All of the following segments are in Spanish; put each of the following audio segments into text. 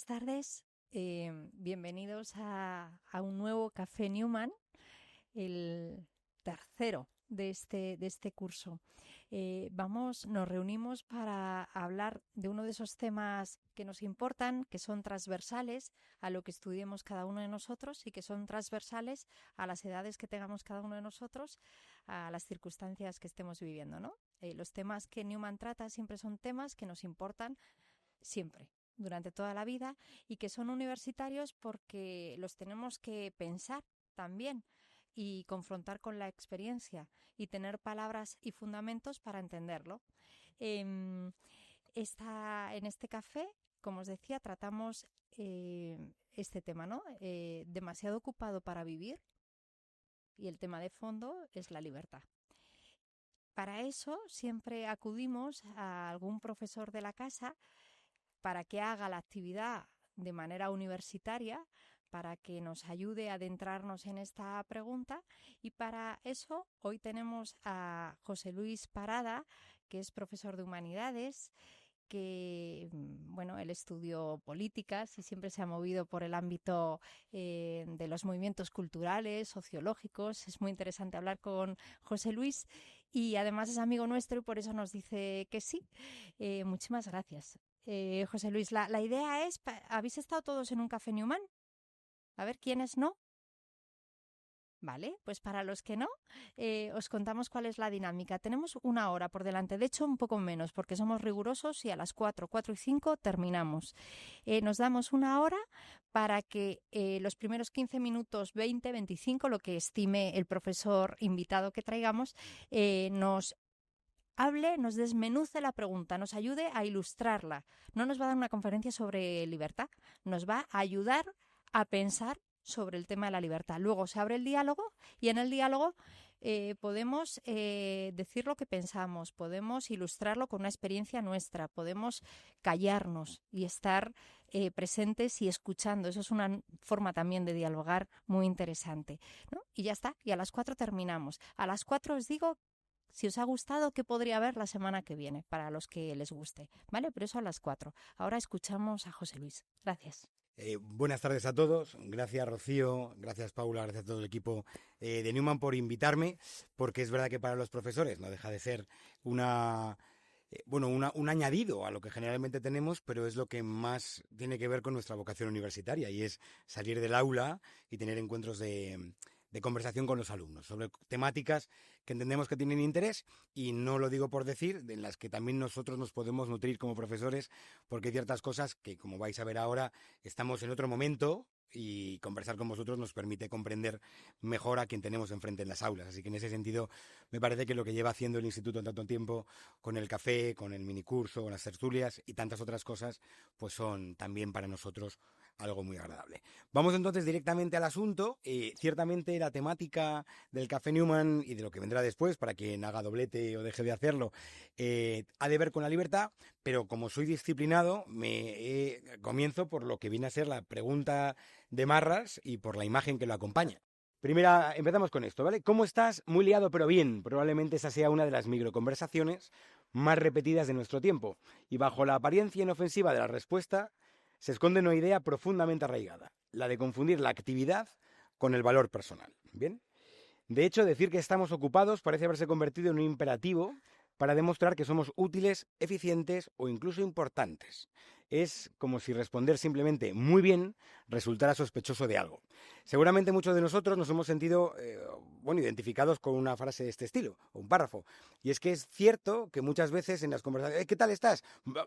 buenas tardes. Bienvenidos a un nuevo Café Newman, el tercero de este curso. Nos reunimos para hablar de uno de esos temas que nos importan, que son transversales a lo que estudiemos cada uno de nosotros y que son transversales a las edades que tengamos cada uno de nosotros, a las circunstancias que estemos viviendo, ¿no? Los temas que Newman trata siempre son temas que nos importan siempre, durante toda la vida, y que son universitarios porque los tenemos que pensar también y confrontar con la experiencia y tener palabras y fundamentos para entenderlo. En este café, como os decía, tratamos este tema, ¿no? Demasiado ocupado para vivir, y el tema de fondo es la libertad. Para eso siempre acudimos a algún profesor de la casa para que haga la actividad de manera universitaria, para que nos ayude a adentrarnos en esta pregunta. Y para eso hoy tenemos a José Luis Parada, que es profesor de Humanidades, que él estudió políticas y siempre se ha movido por el ámbito de los movimientos culturales, sociológicos. Es muy interesante hablar con José Luis y además es amigo nuestro y por eso nos dice que sí. Muchísimas gracias. José Luis, la idea es, ¿habéis estado todos en un Café Newman? A ver, ¿quiénes no? Vale, pues para los que no, os contamos cuál es la dinámica. Tenemos una hora por delante, de hecho un poco menos, porque somos rigurosos y a las 4:05 terminamos. Nos damos una hora para que los primeros 15 minutos, 20, 25, lo que estime el profesor invitado que traigamos, nos hable, nos desmenuce la pregunta, nos ayude a ilustrarla. No nos va a dar una conferencia sobre libertad, nos va a ayudar a pensar sobre el tema de la libertad. Luego se abre el diálogo y en el diálogo podemos decir lo que pensamos, podemos ilustrarlo con una experiencia nuestra, podemos callarnos y estar presentes y escuchando. Eso es una forma también de dialogar muy interesante, ¿no? Y ya está, y a las 4 terminamos. A las 4 os digo, si os ha gustado, qué podría haber la semana que viene, para los que les guste, ¿vale? Pero eso a las 4. Ahora escuchamos a José Luis. Gracias. Buenas tardes a todos. Gracias, Rocío. Gracias, Paula. Gracias a todo el equipo de Newman por invitarme, porque es verdad que para los profesores no deja de ser un añadido a lo que generalmente tenemos, pero es lo que más tiene que ver con nuestra vocación universitaria, y es salir del aula y tener encuentros de conversación con los alumnos sobre temáticas que entendemos que tienen interés, y no lo digo por decir, en las que también nosotros nos podemos nutrir como profesores, porque hay ciertas cosas que, como vais a ver ahora, estamos en otro momento y conversar con vosotros nos permite comprender mejor a quien tenemos enfrente en las aulas. Así que en ese sentido me parece que lo que lleva haciendo el Instituto en tanto tiempo, con el café, con el minicurso, con las tertulias y tantas otras cosas, pues son también para nosotros algo muy agradable. Vamos entonces directamente al asunto. Ciertamente la temática del Café Newman y de lo que vendrá después, para quien haga doblete o deje de hacerlo, ha de ver con la libertad, pero como soy disciplinado, comienzo por lo que viene a ser la pregunta de Marras y por la imagen que lo acompaña. Primera, empezamos con esto, ¿vale? ¿Cómo estás? Muy liado, pero bien. Probablemente esa sea una de las microconversaciones más repetidas de nuestro tiempo. Y bajo la apariencia inofensiva de la respuesta se esconde una idea profundamente arraigada, la de confundir la actividad con el valor personal. ¿Bien? De hecho, decir que estamos ocupados parece haberse convertido en un imperativo para demostrar que somos útiles, eficientes o incluso importantes. Es como si responder simplemente muy bien resultara sospechoso de algo. Seguramente muchos de nosotros nos hemos sentido identificados con una frase de este estilo, o un párrafo. Y es que es cierto que muchas veces en las conversaciones, ¿qué tal estás?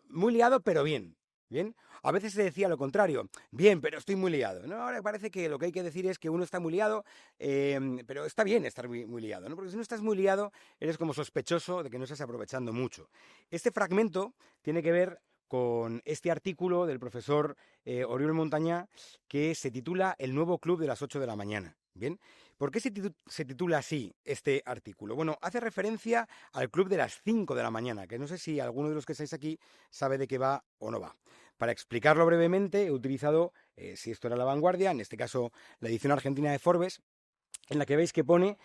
Muy liado, pero bien. ¿Bien? A veces se decía lo contrario, bien, pero estoy muy liado, ¿no? Ahora parece que lo que hay que decir es que uno está muy liado, pero está bien estar muy liado, ¿no? Porque si no estás muy liado, eres como sospechoso de que no estás aprovechando mucho. Este fragmento tiene que ver con este artículo del profesor Oriol Montañá, que se titula El nuevo club de las 8 de la mañana. ¿Bien? ¿Por qué se titula así este artículo? Bueno, hace referencia al club de las 5 de la mañana, que no sé si alguno de los que estáis aquí sabe de qué va o no va. Para explicarlo brevemente, he utilizado, si esto era La Vanguardia, en este caso la edición argentina de Forbes, en la que veis que pone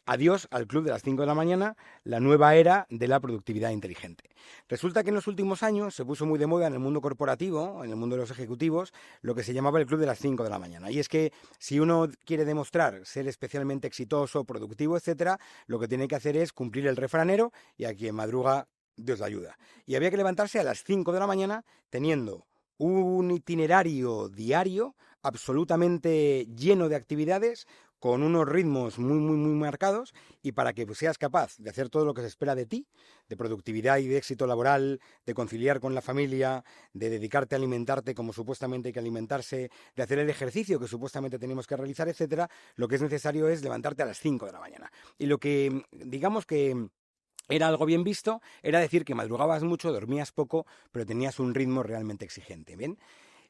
adiós al club de las 5 de la mañana, la nueva era de la productividad inteligente. Resulta que en los últimos años se puso muy de moda en el mundo corporativo, en el mundo de los ejecutivos, lo que se llamaba el club de las 5 de la mañana. Y es que si uno quiere demostrar ser especialmente exitoso, productivo, etcétera, lo que tiene que hacer es cumplir el refranero y a quien madruga, Dios le ayuda. Y había que levantarse a las 5 de la mañana teniendo un itinerario diario absolutamente lleno de actividades, con unos ritmos muy marcados, y para que seas capaz de hacer todo lo que se espera de ti, de productividad y de éxito laboral, de conciliar con la familia, de dedicarte a alimentarte como supuestamente hay que alimentarse, de hacer el ejercicio que supuestamente tenemos que realizar, etcétera, lo que es necesario es levantarte a las 5 de la mañana. Y lo que, digamos que era algo bien visto, era decir que madrugabas mucho, dormías poco, pero tenías un ritmo realmente exigente. Bien,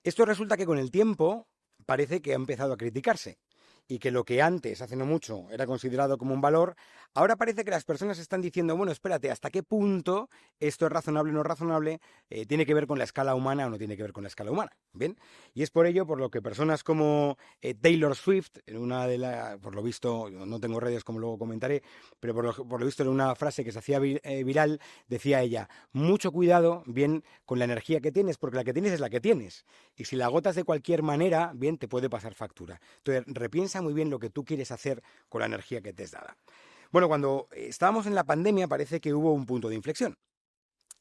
esto resulta que con el tiempo parece que ha empezado a criticarse, y que lo que antes, hace no mucho, era considerado como un valor, ahora parece que las personas están diciendo, bueno, espérate, ¿hasta qué punto esto es razonable o no es razonable? ¿Tiene que ver con la escala humana o no tiene que ver con la escala humana? ¿Bien? Y es por ello por lo que personas como Taylor Swift, en una de las, por lo visto, no tengo redes como luego comentaré, pero por lo visto en una frase que se hacía viral, decía ella, mucho cuidado, bien, con la energía que tienes, porque la que tienes es la que tienes, y si la agotas de cualquier manera, bien, te puede pasar factura. Entonces, repiensa muy bien lo que tú quieres hacer con la energía que te es dada. Bueno, cuando estábamos en la pandemia parece que hubo un punto de inflexión.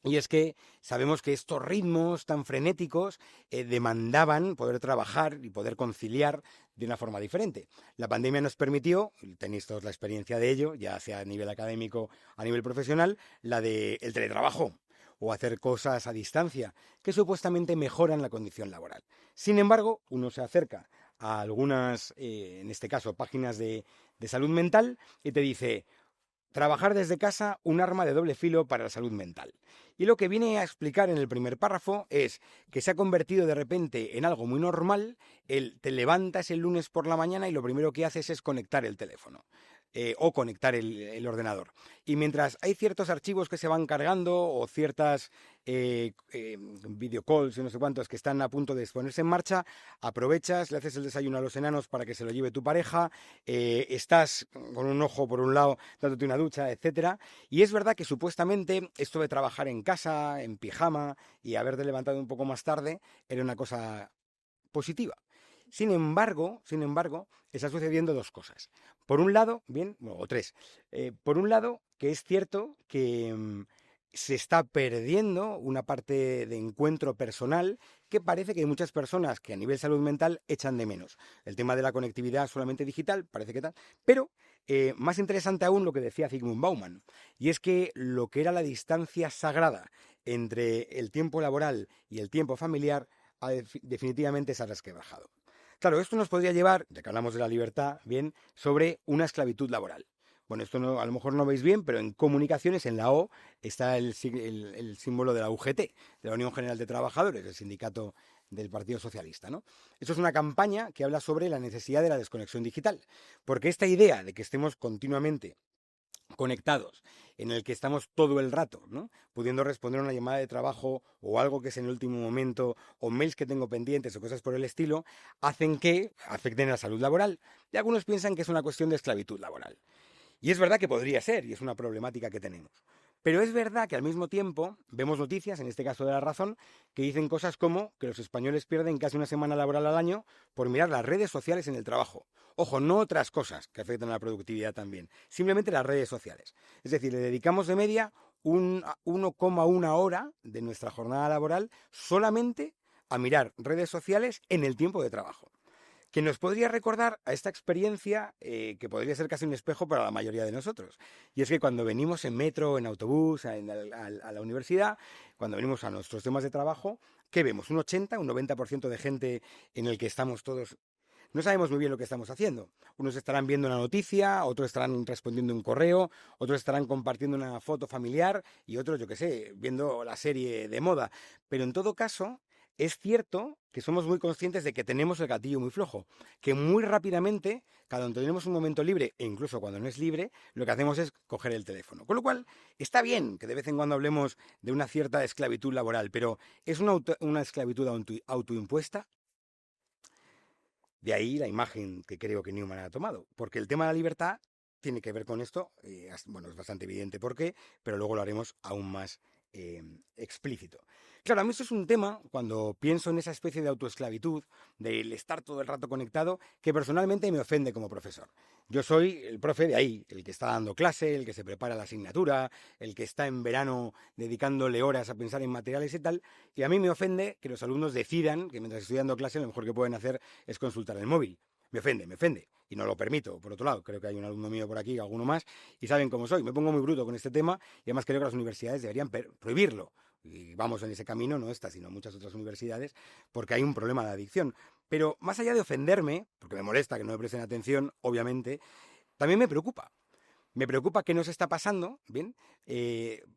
Y es que sabemos que estos ritmos tan frenéticos demandaban poder trabajar y poder conciliar de una forma diferente. La pandemia nos permitió, tenéis todos la experiencia de ello, ya sea a nivel académico, a nivel profesional, la del teletrabajo o hacer cosas a distancia que supuestamente mejoran la condición laboral. Sin embargo, uno se acerca a algunas, en este caso, páginas de salud mental y te dice, trabajar desde casa, un arma de doble filo para la salud mental. Y lo que viene a explicar en el primer párrafo es que se ha convertido de repente en algo muy normal, te levantas el lunes por la mañana y lo primero que haces es conectar el teléfono. O conectar ordenador. Y mientras hay ciertos archivos que se van cargando o ciertas video calls y no sé cuántos que están a punto de ponerse en marcha, aprovechas, le haces el desayuno a los enanos para que se lo lleve tu pareja, estás con un ojo por un lado dándote una ducha, etcétera. Y es verdad que supuestamente esto de trabajar en casa, en pijama y haberte levantado un poco más tarde era una cosa positiva. Sin embargo, está sucediendo dos cosas. Por un lado, bien, bueno, o tres. Por un lado, que es cierto que se está perdiendo una parte de encuentro personal que parece que hay muchas personas que a nivel salud mental echan de menos. El tema de la conectividad solamente digital, parece que tal, pero más interesante aún lo que decía Zygmunt Bauman, y es que lo que era la distancia sagrada entre el tiempo laboral y el tiempo familiar definitivamente se ha resquebrajado. Claro, esto nos podría llevar, ya que hablamos de la libertad, bien, sobre una esclavitud laboral. Bueno, esto no, a lo mejor no veis bien, pero en comunicaciones, en la O, está el símbolo de la UGT, de la Unión General de Trabajadores, el sindicato del Partido Socialista, ¿no? Esto es una campaña que habla sobre la necesidad de la desconexión digital, porque esta idea de que estemos continuamente conectados, en el que estamos todo el rato, ¿no? Pudiendo responder a una llamada de trabajo o algo que es en el último momento, o mails que tengo pendientes o cosas por el estilo, hacen que afecten a la salud laboral. Y algunos piensan que es una cuestión de esclavitud laboral. Y es verdad que podría ser, y es una problemática que tenemos. Pero es verdad que al mismo tiempo vemos noticias, en este caso de La Razón, que dicen cosas como que los españoles pierden casi una semana laboral al año por mirar las redes sociales en el trabajo. Ojo, no otras cosas que afectan a la productividad también, simplemente las redes sociales. Es decir, le dedicamos de media 1,1 hora de nuestra jornada laboral solamente a mirar redes sociales en el tiempo de trabajo, que nos podría recordar a esta experiencia que podría ser casi un espejo para la mayoría de nosotros. Y es que cuando venimos en metro, en autobús, a la universidad, cuando venimos a nuestros temas de trabajo, ¿qué vemos? Un 80, un 90% de gente en el que estamos todos. No sabemos muy bien lo que estamos haciendo. Unos estarán viendo una noticia, otros estarán respondiendo un correo, otros estarán compartiendo una foto familiar y otros, yo qué sé, viendo la serie de moda. Pero en todo caso, es cierto que somos muy conscientes de que tenemos el gatillo muy flojo, que muy rápidamente, cuando tenemos un momento libre, e incluso cuando no es libre, lo que hacemos es coger el teléfono. Con lo cual, está bien que de vez en cuando hablemos de una cierta esclavitud laboral, pero ¿es una esclavitud autoimpuesta? De ahí la imagen que creo que Newman ha tomado, porque el tema de la libertad tiene que ver con esto, bueno, es bastante evidente por qué, pero luego lo haremos aún más explícito. Claro, a mí esto es un tema, cuando pienso en esa especie de autoesclavitud, del estar todo el rato conectado, que personalmente me ofende como profesor. Yo soy el profe de ahí, el que está dando clase, el que se prepara la asignatura, el que está en verano dedicándole horas a pensar en materiales y tal, y a mí me ofende que los alumnos decidan que mientras estoy dando clase lo mejor que pueden hacer es consultar el móvil. Me ofende, y no lo permito. Por otro lado, creo que hay un alumno mío por aquí, alguno más, y saben cómo soy. Me pongo muy bruto con este tema, y además creo que las universidades deberían prohibirlo. Y vamos en ese camino, no esta, sino muchas otras universidades, porque hay un problema de adicción. Pero más allá de ofenderme, porque me molesta que no me presten atención, obviamente, también me preocupa. Me preocupa qué nos está pasando, ¿bien?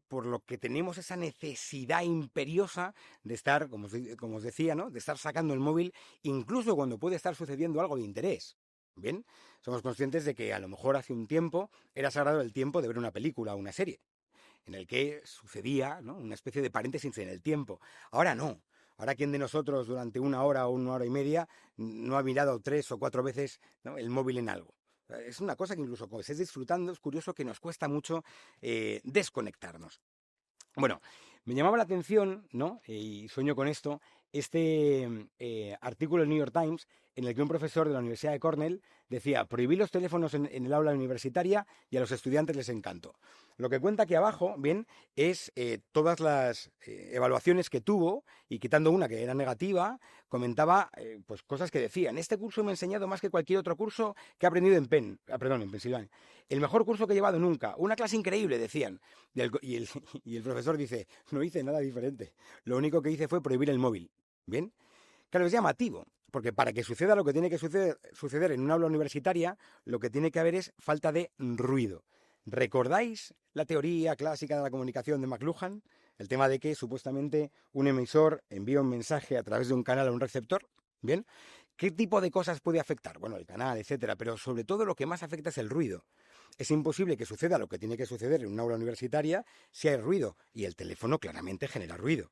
Por lo que tenemos esa necesidad imperiosa de estar, como os decía, ¿no? De estar sacando el móvil, incluso cuando puede estar sucediendo algo de interés, ¿bien? Somos conscientes de que a lo mejor hace un tiempo era sagrado el tiempo de ver una película o una serie, en el que sucedía, ¿no? Una especie de paréntesis en el tiempo. Ahora no. Ahora, ¿quién de nosotros durante una hora o una hora y media no ha mirado 3 o 4 veces, ¿no?, el móvil en algo? Es una cosa que incluso cuando estés disfrutando es curioso que nos cuesta mucho desconectarnos. Bueno, me llamaba la atención, ¿no? Y sueño con esto, este artículo del New York Times en el que un profesor de la Universidad de Cornell decía: prohibir los teléfonos en el aula universitaria y a los estudiantes les encantó. Lo que cuenta aquí abajo, bien, es todas las evaluaciones que tuvo, y quitando una que era negativa, comentaba pues cosas que decía: en este curso me he enseñado más que cualquier otro curso que he aprendido en en Pensilvania. El mejor curso que he llevado nunca. Una clase increíble, decían. Y el profesor dice: no hice nada diferente. Lo único que hice fue prohibir el móvil. ¿Bien? Claro, es llamativo, porque para que suceda lo que tiene que suceder en una aula universitaria, lo que tiene que haber es falta de ruido. ¿Recordáis la teoría clásica de la comunicación de McLuhan? El tema de que supuestamente un emisor envía un mensaje a través de un canal a un receptor. ¿Bien? ¿Qué tipo de cosas puede afectar? Bueno, el canal, etcétera, pero sobre todo lo que más afecta es el ruido. Es imposible que suceda lo que tiene que suceder en una aula universitaria si hay ruido, y el teléfono claramente genera ruido.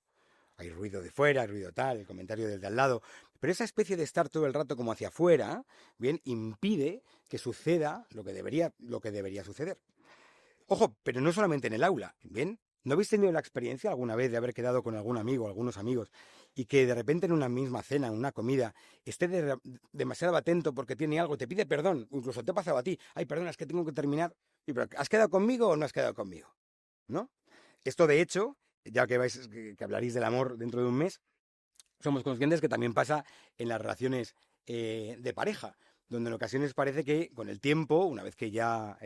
Hay ruido de fuera, hay ruido tal, el comentario del de al lado, pero esa especie de estar todo el rato como hacia afuera, bien, impide que suceda lo que debería suceder. Ojo, pero no solamente en el aula, ¿bien? ¿No habéis tenido la experiencia alguna vez de haber quedado con algún amigo, algunos amigos, y que de repente en una misma cena, en una comida, esté demasiado atento porque tiene algo, te pide perdón, o incluso te ha pasado a ti: ay, perdona, es que tengo que terminar, y pero ¿has quedado conmigo o no has quedado conmigo? ¿No? Esto, de hecho, ya que hablaréis del amor dentro de un mes, somos conscientes que también pasa en las relaciones de pareja, donde en ocasiones parece que con el tiempo, una vez que ya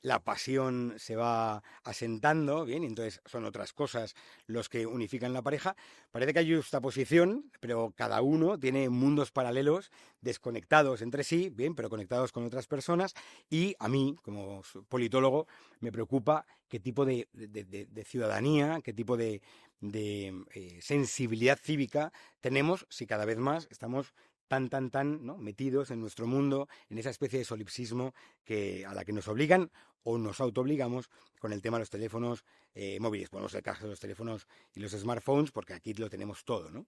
la pasión se va asentando, bien, y entonces son otras cosas los que unifican la pareja, parece que hay justaposición, pero cada uno tiene mundos paralelos, desconectados entre sí, bien, pero conectados con otras personas, y a mí, como politólogo, me preocupa qué tipo de ciudadanía, qué tipo de sensibilidad cívica tenemos si cada vez más estamos tan, ¿no?, metidos en nuestro mundo, en esa especie de solipsismo a la que nos obligan o nos autoobligamos con el tema de los teléfonos móviles. Ponemos el caso de los teléfonos y los smartphones, porque aquí lo tenemos todo, ¿no?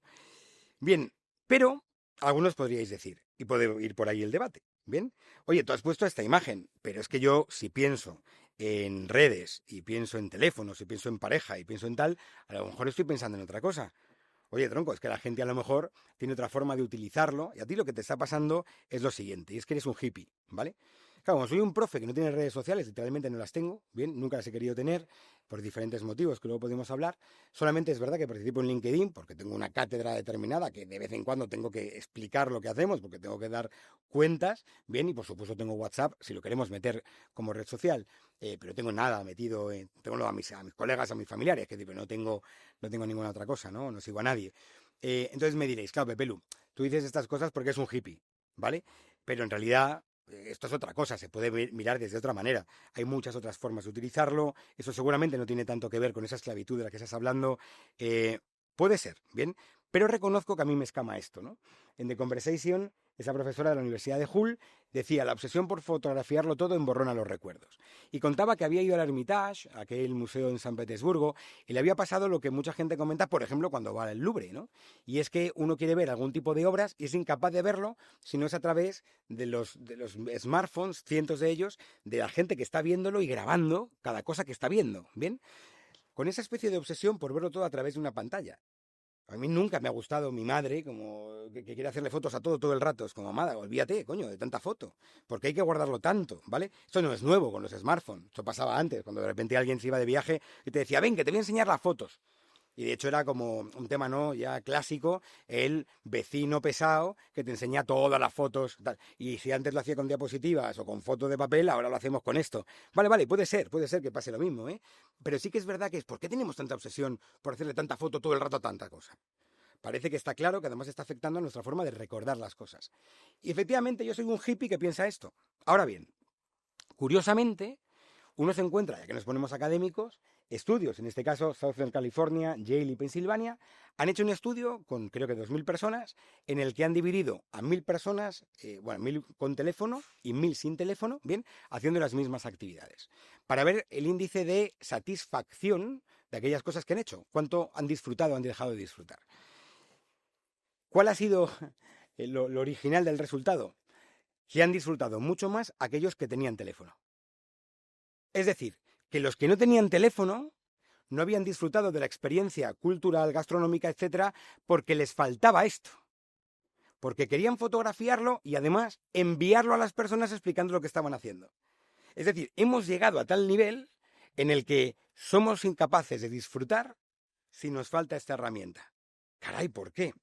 Bien, pero algunos podríais decir, y puede ir por ahí el debate, ¿bien? Oye, tú has puesto esta imagen, pero es que yo, si pienso en redes, y pienso en teléfonos, y pienso en pareja, y pienso en tal, a lo mejor estoy pensando en otra cosa. Oye, tronco, es que la gente a lo mejor tiene otra forma de utilizarlo, y a ti lo que te está pasando es lo siguiente, y es que eres un hippie, ¿vale? Claro, como soy un profe que no tiene redes sociales, literalmente no las tengo, bien, nunca las he querido tener, por diferentes motivos que luego podemos hablar. Solamente es verdad que participo en LinkedIn porque tengo una cátedra determinada que de vez en cuando tengo que explicar lo que hacemos, porque tengo que dar cuentas, bien, y por supuesto tengo WhatsApp, si lo queremos meter como red social, pero tengo nada metido, tengo a mis colegas, a mis familiares, que no tengo ninguna otra cosa, ¿no? No sigo a nadie. Entonces me diréis: claro, Pepelu, tú dices estas cosas porque es un hippie, ¿vale? Pero en realidad esto es otra cosa, se puede mirar desde otra manera. Hay muchas otras formas de utilizarlo. Eso seguramente no tiene tanto que ver con esa esclavitud de la que estás hablando. Puede ser, bien, pero reconozco que a mí me escama esto, ¿no? En The Conversation esa profesora de la Universidad de Hull, decía: la obsesión por fotografiarlo todo emborrona los recuerdos. Y contaba que había ido al Hermitage, aquel museo en San Petersburgo, y le había pasado lo que mucha gente comenta, por ejemplo, cuando va al Louvre, ¿no? Y es que uno quiere ver algún tipo de obras y es incapaz de verlo si no es a través de los smartphones, cientos de ellos, de la gente que está viéndolo y grabando cada cosa que está viendo, ¿bien? Con esa especie de obsesión por verlo todo a través de una pantalla. A mí nunca me ha gustado mi madre, como que quiere hacerle fotos a todo el rato. Es como: amada, olvídate, coño, de tanta foto. Porque hay que guardarlo tanto, ¿vale? Esto no es nuevo con los smartphones. Esto pasaba antes, cuando de repente alguien se iba de viaje y te decía: ven, que te voy a enseñar las fotos. Y de hecho era como un tema, ¿no?, ya clásico, el vecino pesado que te enseña todas las fotos. Tal. Y si antes lo hacía con diapositivas o con fotos de papel, ahora lo hacemos con esto. Vale, puede ser que pase lo mismo, ¿eh? Pero sí que es verdad que es: ¿por qué tenemos tanta obsesión por hacerle tanta foto todo el rato a tanta cosa? Parece que está claro que además está afectando a nuestra forma de recordar las cosas. Y efectivamente yo soy un hippie que piensa esto. Ahora bien, curiosamente, uno se encuentra, ya que nos ponemos académicos, estudios, en este caso Southern California, Yale y Pensilvania, han hecho un estudio con creo que 2.000 personas, en el que han dividido a 1.000 personas, 1.000 con teléfono y 1.000 sin teléfono, bien, haciendo las mismas actividades, para ver el índice de satisfacción de aquellas cosas que han hecho, cuánto han disfrutado o han dejado de disfrutar. ¿Cuál ha sido lo original del resultado? Que han disfrutado mucho más aquellos que tenían teléfono. Es decir, que los que no tenían teléfono no habían disfrutado de la experiencia cultural, gastronómica, etcétera, porque les faltaba esto. Porque querían fotografiarlo y además enviarlo a las personas explicando lo que estaban haciendo. Es decir, hemos llegado a tal nivel en el que somos incapaces de disfrutar si nos falta esta herramienta. Caray, ¿por qué?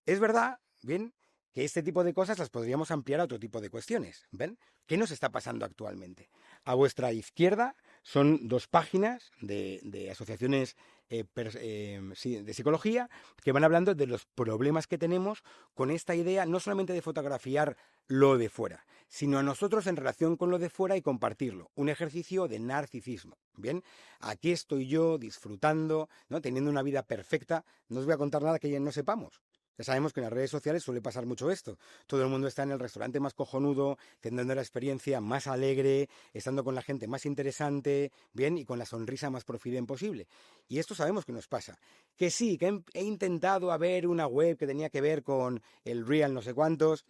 Es verdad, bien, que este tipo de cosas las podríamos ampliar a otro tipo de cuestiones. ¿Ven? ¿Qué nos está pasando actualmente? A vuestra izquierda son 2 páginas de asociaciones de psicología que van hablando de los problemas que tenemos con esta idea, no solamente de fotografiar lo de fuera, sino a nosotros en relación con lo de fuera y compartirlo. Un ejercicio de narcisismo. Bien, aquí estoy yo disfrutando, ¿no?, teniendo una vida perfecta. No os voy a contar nada que ya no sepamos. Ya sabemos que en las redes sociales suele pasar mucho esto. Todo el mundo está en el restaurante más cojonudo, teniendo la experiencia más alegre, estando con la gente más interesante, bien, y con la sonrisa más profiden posible. Y esto sabemos que nos pasa. Que sí, que he intentado ver una web que tenía que ver con el real no sé cuántos,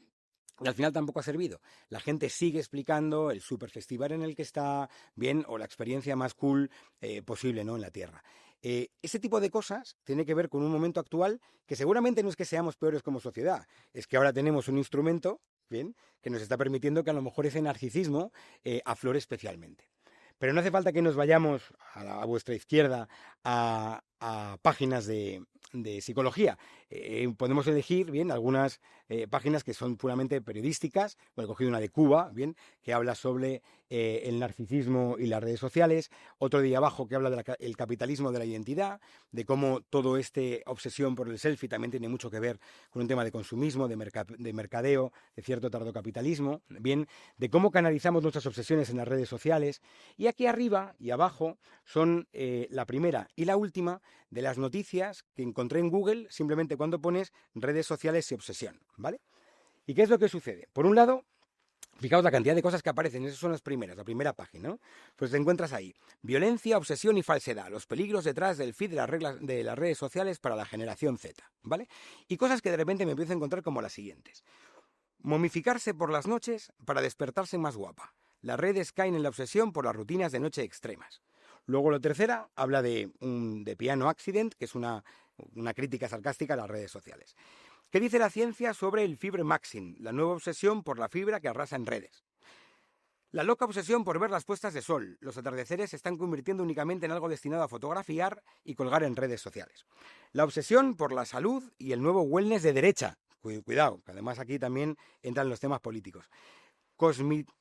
y al final tampoco ha servido. La gente sigue explicando el superfestival en el que está, bien, o la experiencia más cool posible, ¿no?, en la Tierra. Ese tipo de cosas tiene que ver con un momento actual que seguramente no es que seamos peores como sociedad, es que ahora tenemos un instrumento, bien, que nos está permitiendo que a lo mejor ese narcisismo aflore especialmente. Pero no hace falta que nos vayamos a vuestra izquierda a páginas de psicología. Podemos elegir, bien, algunas páginas que son puramente periodísticas. Bueno, he cogido una de Cuba, bien, que habla sobre el narcisismo y las redes sociales. Otro de abajo que habla del capitalismo de la identidad, de cómo todo este obsesión por el selfie también tiene mucho que ver con un tema de consumismo, de mercadeo, de cierto tardocapitalismo, bien, de cómo canalizamos nuestras obsesiones en las redes sociales. Y aquí arriba y abajo son la primera y la última de las noticias que encontré en Google simplemente cuando pones redes sociales y obsesión, ¿vale? ¿Y qué es lo que sucede? Por un lado, fijaos la cantidad de cosas que aparecen, esas son las primeras, la primera página, ¿no? Pues te encuentras ahí: violencia, obsesión y falsedad, los peligros detrás del feed de las redes sociales para la generación Z, ¿vale? Y cosas que de repente me empiezo a encontrar como las siguientes: momificarse por las noches para despertarse más guapa. Las redes caen en la obsesión por las rutinas de noche extremas. Luego la tercera habla de Piano Accident, que es una crítica sarcástica a las redes sociales. ¿Qué dice la ciencia sobre el fibremaxing, la nueva obsesión por la fibra que arrasa en redes? La loca obsesión por ver las puestas de sol. Los atardeceres se están convirtiendo únicamente en algo destinado a fotografiar y colgar en redes sociales. La obsesión por la salud y el nuevo wellness de derecha. Cuidado, que además aquí también entran los temas políticos.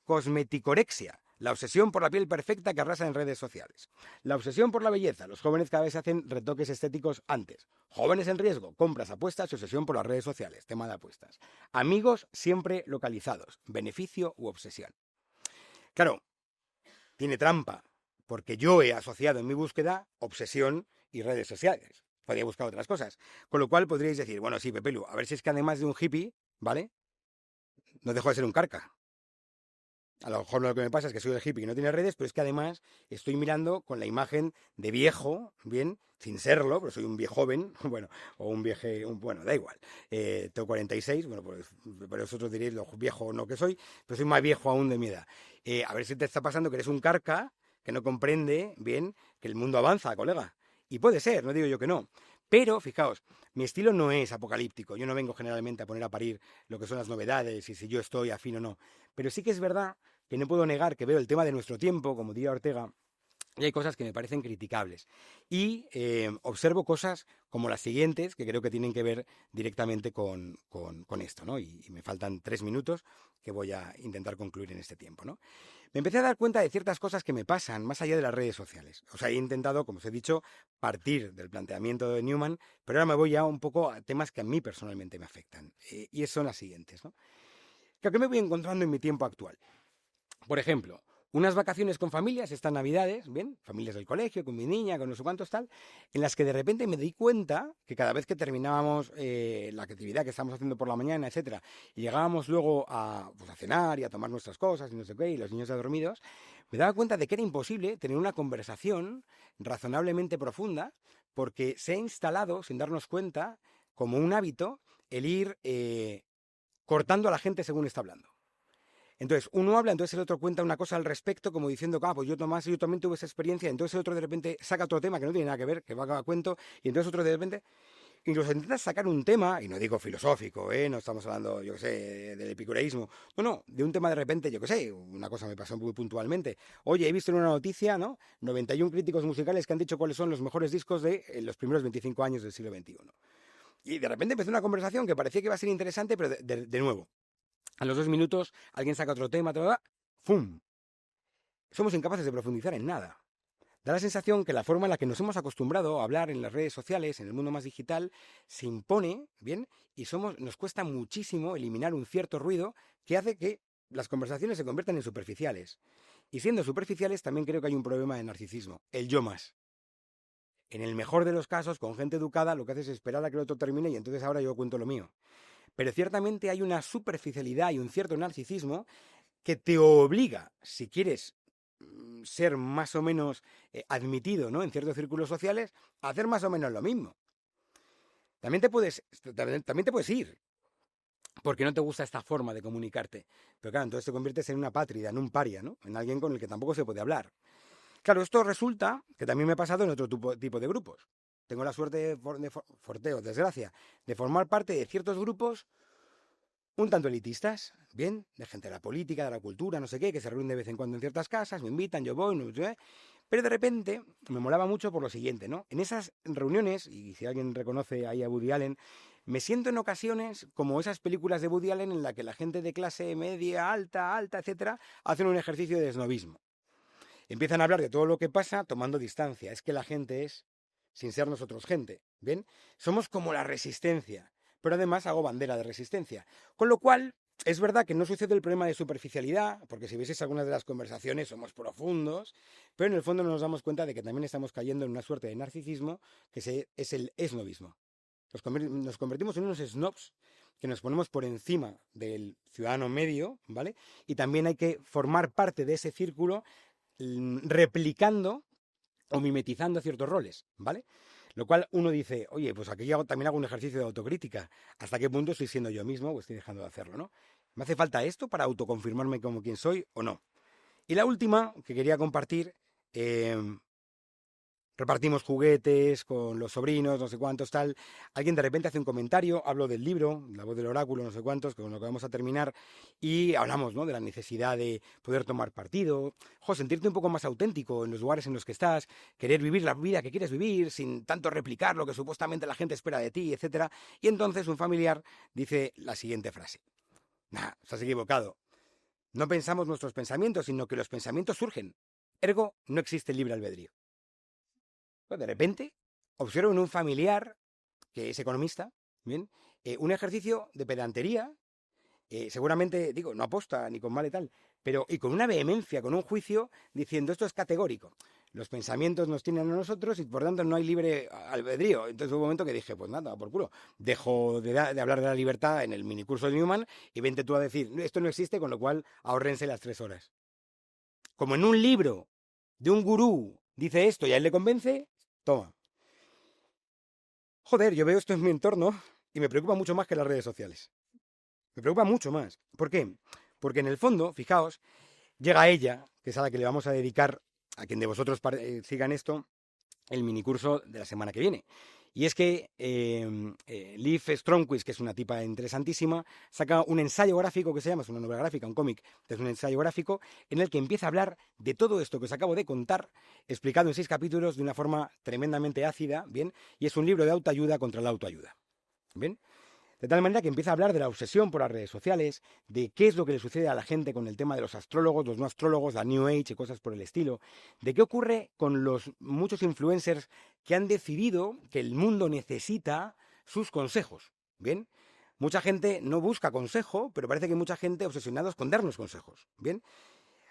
Cosmeticorexia, la obsesión por la piel perfecta que arrasa en redes sociales. La obsesión por la belleza, los jóvenes cada vez hacen retoques estéticos antes. Jóvenes en riesgo, compras, apuestas y obsesión por las redes sociales, tema de apuestas. Amigos siempre localizados, beneficio u obsesión. Claro, tiene trampa, porque yo he asociado en mi búsqueda obsesión y redes sociales. Podría buscar otras cosas. Con lo cual podríais decir: bueno, sí, Pepelu, a ver si es que además de un hippie, ¿vale?, no dejo de ser un carca. A lo mejor lo que me pasa es que soy el hippie que no tiene redes, pero es que además estoy mirando con la imagen de viejo, bien, sin serlo, pero soy un viejo joven, bueno, o un vieje, bueno, da igual. Tengo 46, bueno, pues vosotros diréis lo viejo o no que soy, pero soy más viejo aún de mi edad. A ver si te está pasando que eres un carca que no comprende bien que el mundo avanza, colega. Y puede ser, no digo yo que no. Pero, fijaos, mi estilo no es apocalíptico. Yo no vengo generalmente a poner a parir lo que son las novedades y si yo estoy afín o no. Pero sí que es verdad que no puedo negar que veo el tema de nuestro tiempo, como diría Ortega, y hay cosas que me parecen criticables. Y observo cosas como las siguientes, que creo que tienen que ver directamente con esto, ¿no? Y me faltan 3 minutos que voy a intentar concluir en este tiempo, ¿no? Me empecé a dar cuenta de ciertas cosas que me pasan más allá de las redes sociales. O sea, he intentado, como os he dicho, partir del planteamiento de Newman, pero ahora me voy ya un poco a temas que a mí personalmente me afectan. Y son las siguientes, ¿no? ¿Qué me voy encontrando en mi tiempo actual? Por ejemplo, unas vacaciones con familias, estas navidades, bien, familias del colegio, con mi niña, con no sé cuántos tal, en las que de repente me di cuenta que cada vez que terminábamos la actividad que estábamos haciendo por la mañana, etcétera, y llegábamos luego pues, a cenar y a tomar nuestras cosas y no sé qué, y los niños ya dormidos, me daba cuenta de que era imposible tener una conversación razonablemente profunda, porque se ha instalado, sin darnos cuenta, como un hábito, el ir cortando a la gente según está hablando. Entonces, uno habla, entonces el otro cuenta una cosa al respecto, como diciendo, pues yo también tuve esa experiencia, entonces el otro de repente saca otro tema que no tiene nada que ver, que va a cuento, y entonces otro de repente, incluso intentas sacar un tema, y no digo filosófico, no estamos hablando, yo qué sé, del epicureísmo, no, de un tema de repente, yo qué sé, una cosa me pasó muy puntualmente. Oye, he visto en una noticia, ¿no? 91 críticos musicales que han dicho cuáles son los mejores discos de los primeros 25 años del siglo XXI. Y de repente empezó una conversación que parecía que iba a ser interesante, pero de nuevo. A los 2 minutos alguien saca otro tema, ¡fum! Somos incapaces de profundizar en nada. Da la sensación que la forma en la que nos hemos acostumbrado a hablar en las redes sociales, en el mundo más digital, se impone, ¿bien? Y nos cuesta muchísimo eliminar un cierto ruido que hace que las conversaciones se conviertan en superficiales. Y siendo superficiales también creo que hay un problema de narcisismo, el yo más. En el mejor de los casos, con gente educada, lo que haces es esperar a que el otro termine y entonces ahora yo cuento lo mío. Pero ciertamente hay una superficialidad y un cierto narcisismo que te obliga, si quieres ser más o menos admitido, ¿no?, en ciertos círculos sociales, a hacer más o menos lo mismo. También te puedes ir, porque no te gusta esta forma de comunicarte. Pero claro, entonces te conviertes en una pátrida, en un paria, ¿no?, en alguien con el que tampoco se puede hablar. Claro, esto resulta que también me ha pasado en otro tipo de grupos. Tengo la suerte desgracia, de formar parte de ciertos grupos un tanto elitistas, bien, de gente de la política, de la cultura, no sé qué, que se reúnen de vez en cuando en ciertas casas, me invitan, yo voy, no sé, pero de repente me molaba mucho por lo siguiente, ¿no? En esas reuniones, y si alguien reconoce ahí a Woody Allen, me siento en ocasiones como esas películas de Woody Allen en la que la gente de clase media, alta, etcétera, hacen un ejercicio de esnobismo. Empiezan a hablar de todo lo que pasa tomando distancia. Es que la gente es, sin ser nosotros gente, ¿bien? Somos como la resistencia, pero además hago bandera de resistencia. Con lo cual, es verdad que no sucede el problema de superficialidad, porque si vieseis algunas de las conversaciones somos profundos, pero en el fondo nos damos cuenta de que también estamos cayendo en una suerte de narcisismo que es el esnobismo. Nos convertimos en unos snobs que nos ponemos por encima del ciudadano medio, ¿vale? Y también hay que formar parte de ese círculo replicando o mimetizando ciertos roles, ¿vale? Lo cual uno dice, oye, pues aquí también hago un ejercicio de autocrítica. ¿Hasta qué punto estoy siendo yo mismo o estoy dejando de hacerlo, no? ¿Me hace falta esto para autoconfirmarme como quien soy o no? Y la última que quería compartir, repartimos juguetes con los sobrinos, no sé cuántos, tal. Alguien de repente hace un comentario, hablo del libro, La voz del oráculo, no sé cuántos, con lo que vamos a terminar, y hablamos, ¿no?, de la necesidad de poder tomar partido, sentirte un poco más auténtico en los lugares en los que estás, querer vivir la vida que quieres vivir, sin tanto replicar lo que supuestamente la gente espera de ti, etcétera. Y entonces un familiar dice la siguiente frase. Estás equivocado. No pensamos nuestros pensamientos, sino que los pensamientos surgen. Ergo, no existe el libre albedrío. De repente, observo en un familiar, que es economista, ¿bien?, un ejercicio de pedantería, seguramente, no aposta ni con mal y tal, pero y con una vehemencia, con un juicio, diciendo esto es categórico. los pensamientos nos tienen a nosotros y por tanto no hay libre albedrío. Entonces hubo un momento que dije, pues nada, por culo, dejo de hablar de la libertad en el minicurso de Newman y vente tú a decir, esto no existe, con lo cual ahórrense las 3 horas. Como en un libro de un gurú dice esto y a él le convence, toma. Joder, yo veo esto en mi entorno y me preocupa mucho más que las redes sociales. Me preocupa mucho más. ¿Por qué? Porque en el fondo, fijaos, llega ella, que es a la que le vamos a dedicar, a quien de vosotros sigan esto, el minicurso de la semana que viene. Y es que Liv Stromquist, que es una tipa interesantísima, saca un ensayo gráfico que se llama, es una novela gráfica, un cómic, es un ensayo gráfico en el que empieza a hablar de todo esto que os acabo de contar, explicado en 6 capítulos de una forma tremendamente ácida, ¿bien? Y es un libro de autoayuda contra la autoayuda, ¿bien? De tal manera que empieza a hablar de la obsesión por las redes sociales, de qué es lo que le sucede a la gente con el tema de los astrólogos, los no astrólogos, la New Age y cosas por el estilo, de qué ocurre con los muchos influencers que han decidido que el mundo necesita sus consejos. ¿Bien? Mucha gente no busca consejo, pero parece que hay mucha gente obsesionados con darnos consejos. ¿Bien?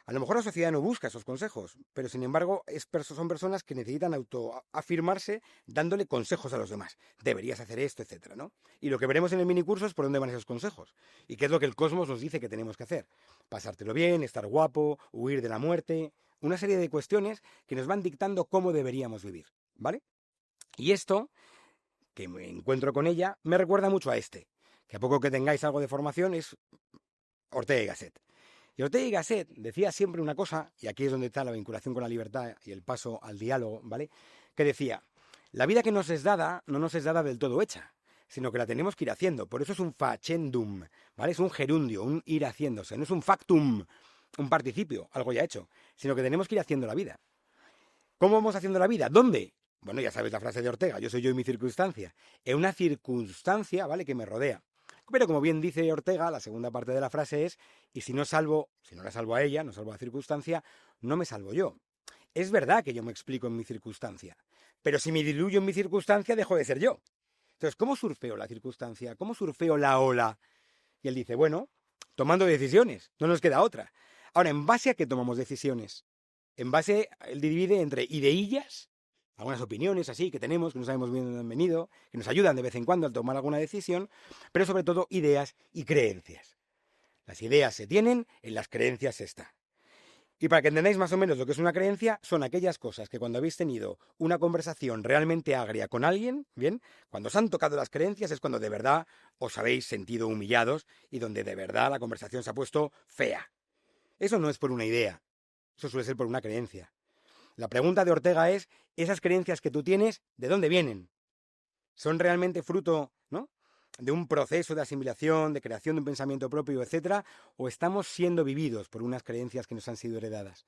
A lo mejor la sociedad no busca esos consejos, pero sin embargo son personas que necesitan autoafirmarse dándole consejos a los demás. Deberías hacer esto, etcétera, ¿no? Y lo que veremos en el minicurso es por dónde van esos consejos. Y qué es lo que el cosmos nos dice que tenemos que hacer. Pasártelo bien, estar guapo, huir de la muerte. Una serie de cuestiones que nos van dictando cómo deberíamos vivir, ¿vale? Y esto, que me encuentro con ella, me recuerda mucho a que a poco que tengáis algo de formación, es Ortega y Gasset. Y Ortega y Gasset decía siempre una cosa, y aquí es donde está la vinculación con la libertad y el paso al diálogo, ¿vale? Que decía, la vida que nos es dada no nos es dada del todo hecha, sino que la tenemos que ir haciendo. Por eso es un facendum, ¿vale? Es un gerundio, un ir haciéndose. No es un factum, un participio, algo ya hecho, sino que tenemos que ir haciendo la vida. ¿Cómo vamos haciendo la vida? ¿Dónde? Bueno, ya sabes la frase de Ortega, yo soy yo y mi circunstancia. En una circunstancia, ¿vale?, que me rodea. Pero como bien dice Ortega, la segunda parte de la frase es, y si no la salvo a ella, no salvo a la circunstancia, no me salvo yo. Es verdad que yo me explico en mi circunstancia, pero si me diluyo en mi circunstancia, dejo de ser yo. Entonces, ¿cómo surfeo la circunstancia? ¿Cómo surfeo la ola? Y él dice, bueno, tomando decisiones, no nos queda otra. Ahora, ¿en base a qué tomamos decisiones? Él divide entre ideillas, algunas opiniones así que tenemos, que no sabemos bien dónde han venido, que nos ayudan de vez en cuando a tomar alguna decisión, pero sobre todo ideas y creencias. Las ideas se tienen, en las creencias se está. Y para que entendáis más o menos lo que es una creencia, son aquellas cosas que cuando habéis tenido una conversación realmente agria con alguien, ¿bien? Cuando os han tocado las creencias es cuando de verdad os habéis sentido humillados y donde de verdad la conversación se ha puesto fea. Eso no es por una idea, eso suele ser por una creencia. La pregunta de Ortega es, ¿esas creencias que tú tienes, de dónde vienen? ¿Son realmente fruto, ¿no?, de un proceso de asimilación, de creación de un pensamiento propio, etcétera, o estamos siendo vividos por unas creencias que nos han sido heredadas?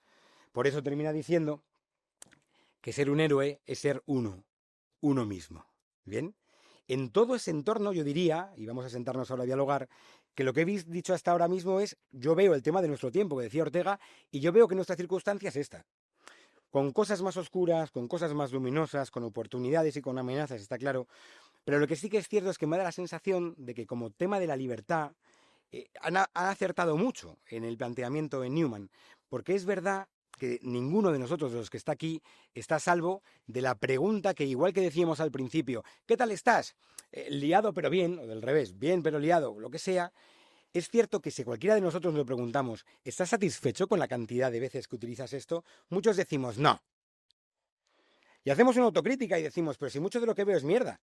Por eso termina diciendo que ser un héroe es ser uno mismo. ¿Bien? En todo ese entorno yo diría, y vamos a sentarnos ahora a dialogar, que lo que habéis dicho hasta ahora mismo es, yo veo el tema de nuestro tiempo, que decía Ortega, y yo veo que nuestra circunstancia es esta. Con cosas más oscuras, con cosas más luminosas, con oportunidades y con amenazas, está claro. Pero lo que sí que es cierto es que me da la sensación de que como tema de la libertad han acertado mucho en el planteamiento en Newman, porque es verdad que ninguno de nosotros, de los que está aquí, está a salvo de la pregunta que, igual que decíamos al principio, ¿qué tal estás? Liado pero bien, o del revés, bien pero liado, lo que sea. Es cierto que si cualquiera de nosotros nos preguntamos, ¿estás satisfecho con la cantidad de veces que utilizas esto? Muchos decimos no. Y hacemos una autocrítica y decimos, pero si mucho de lo que veo es mierda.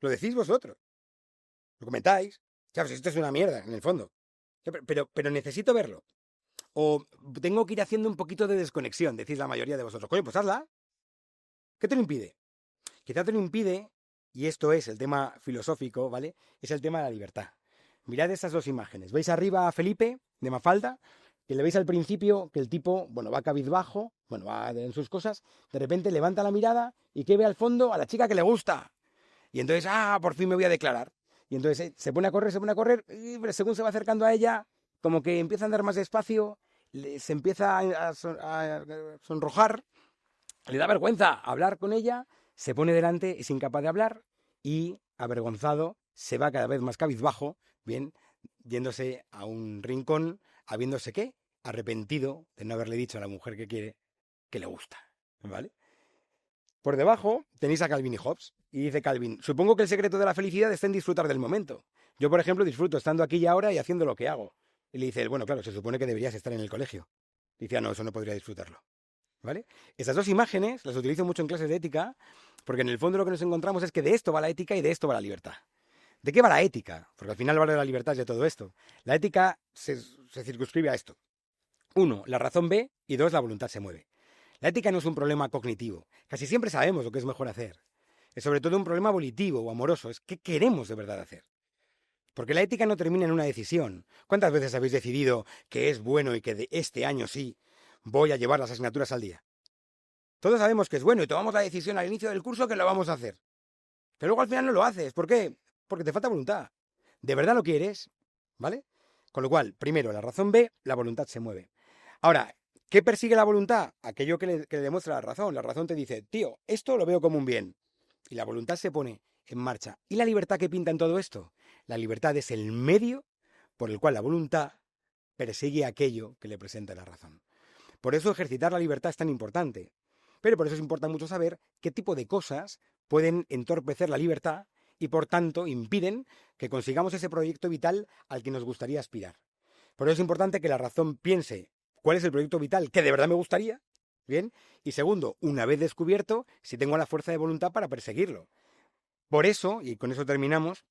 Lo decís vosotros. Lo comentáis. Sabes, esto es una mierda, en el fondo. Pero necesito verlo. O tengo que ir haciendo un poquito de desconexión, decís la mayoría de vosotros. Coño, pues hazla. ¿Qué te lo impide? Quizá te lo impide, y esto es el tema filosófico, ¿vale? Es el tema de la libertad. Mirad estas dos imágenes. ¿Veis arriba a Felipe, de Mafalda? Que le veis al principio que el tipo, va cabizbajo, va en sus cosas, de repente levanta la mirada y que ve al fondo a la chica que le gusta. Y entonces, por fin me voy a declarar. Y entonces se pone a correr, y según se va acercando a ella, como que empieza a andar más despacio, se empieza a sonrojar, le da vergüenza hablar con ella, se pone delante, es incapaz de hablar y, avergonzado, se va cada vez más cabizbajo, bien, yéndose a un rincón, habiéndose, ¿qué?, arrepentido de no haberle dicho a la mujer que quiere que le gusta. ¿vale? Por debajo tenéis a Calvin y Hobbes. Y dice Calvin, supongo que el secreto de la felicidad está en disfrutar del momento. Yo, por ejemplo, disfruto estando aquí y ahora y haciendo lo que hago. Y le dice él, bueno, claro, se supone que deberías estar en el colegio. Dice, no, eso no podría disfrutarlo. ¿Vale? Estas dos imágenes las utilizo mucho en clases de ética, porque en el fondo lo que nos encontramos es que de esto va la ética y de esto va la libertad. ¿De qué va la ética? Porque al final va de la libertad de todo esto. La ética se circunscribe a esto. 1, la razón ve, y 2, la voluntad se mueve. La ética no es un problema cognitivo. Casi siempre sabemos lo que es mejor hacer. Es sobre todo un problema volitivo o amoroso. Es qué queremos de verdad hacer. Porque la ética no termina en una decisión. ¿Cuántas veces habéis decidido que es bueno y que de este año sí voy a llevar las asignaturas al día? Todos sabemos que es bueno y tomamos la decisión al inicio del curso que lo vamos a hacer. Pero luego al final no lo haces. ¿Por qué? Porque te falta voluntad. ¿De verdad lo quieres? ¿Vale? Con lo cual, primero, la razón ve, la voluntad se mueve. Ahora, ¿qué persigue la voluntad? Aquello que le demuestra la razón. La razón te dice, tío, esto lo veo como un bien. Y la voluntad se pone en marcha. ¿Y la libertad que pinta en todo esto? La libertad es el medio por el cual la voluntad persigue aquello que le presenta la razón. Por eso ejercitar la libertad es tan importante. Pero por eso es importante mucho saber qué tipo de cosas pueden entorpecer la libertad y por tanto impiden que consigamos ese proyecto vital al que nos gustaría aspirar. Por eso es importante que la razón piense cuál es el proyecto vital que de verdad me gustaría, ¿bien? Y segundo, una vez descubierto, si tengo la fuerza de voluntad para perseguirlo. Por eso, y con eso terminamos,